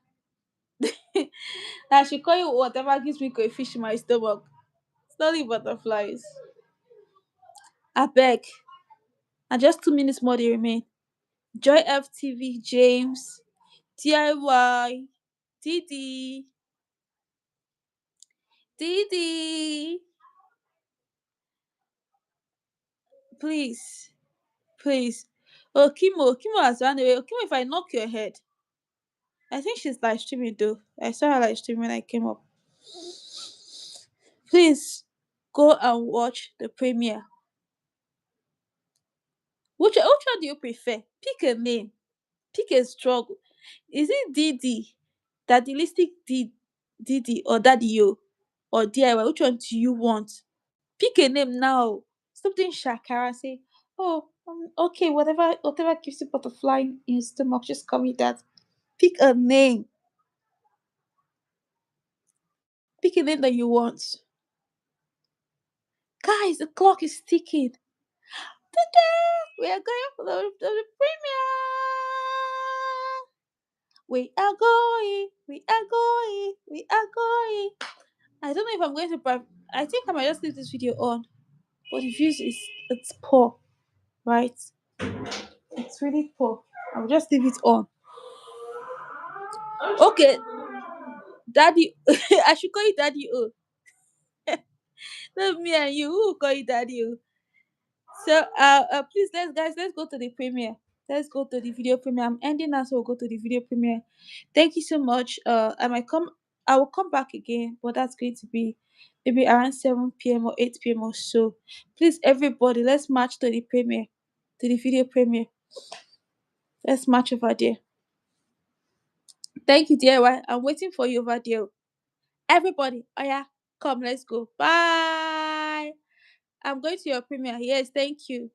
I should call you whatever gives me crayfish in my stomach. It's not only butterflies. I beg. And just 2 minutes more they remain. Joy FTV, James, DIY, Didi, Didi. Please, please. Oh, Kimo has run away. Oh, Kimo, if I knock your head. I think she's live streaming though. I saw her live streaming when I came up. Please go and watch the premiere. Which one do you prefer? Pick a name. Pick a struggle. Is it Didi, Dadilistic Didi, or Daddy Yo, or DIY? Which one do you want? Pick a name now. Something Shakara say. Oh, okay. Whatever gives you butterfly in your stomach, just call me that. Pick a name. Pick a name that you want. Guys, the clock is ticking. Ta-da! We are going for the premiere. We are going. We are going. We are going. I don't know if I'm going to. I think I might just leave this video on, but the views is it's poor, right? It's really poor. I'll just leave it on. Okay, Daddy. I should call you Daddy. Oh, not me and you. Who will call you Daddy? Oh. So, please, let's go to the premiere. Let's go to the video premiere. I'm ending now, so we'll go to the video premiere. Thank you so much. I will come back again, but that's going to be maybe around 7 p.m. or 8 p.m. or so. Please, everybody, let's march to the premiere, to the video premiere. Let's march over there. Thank you, DIY. I'm waiting for you over there. Everybody, oh yeah, come, let's go. Bye. I'm going to your premiere. Yes, thank you.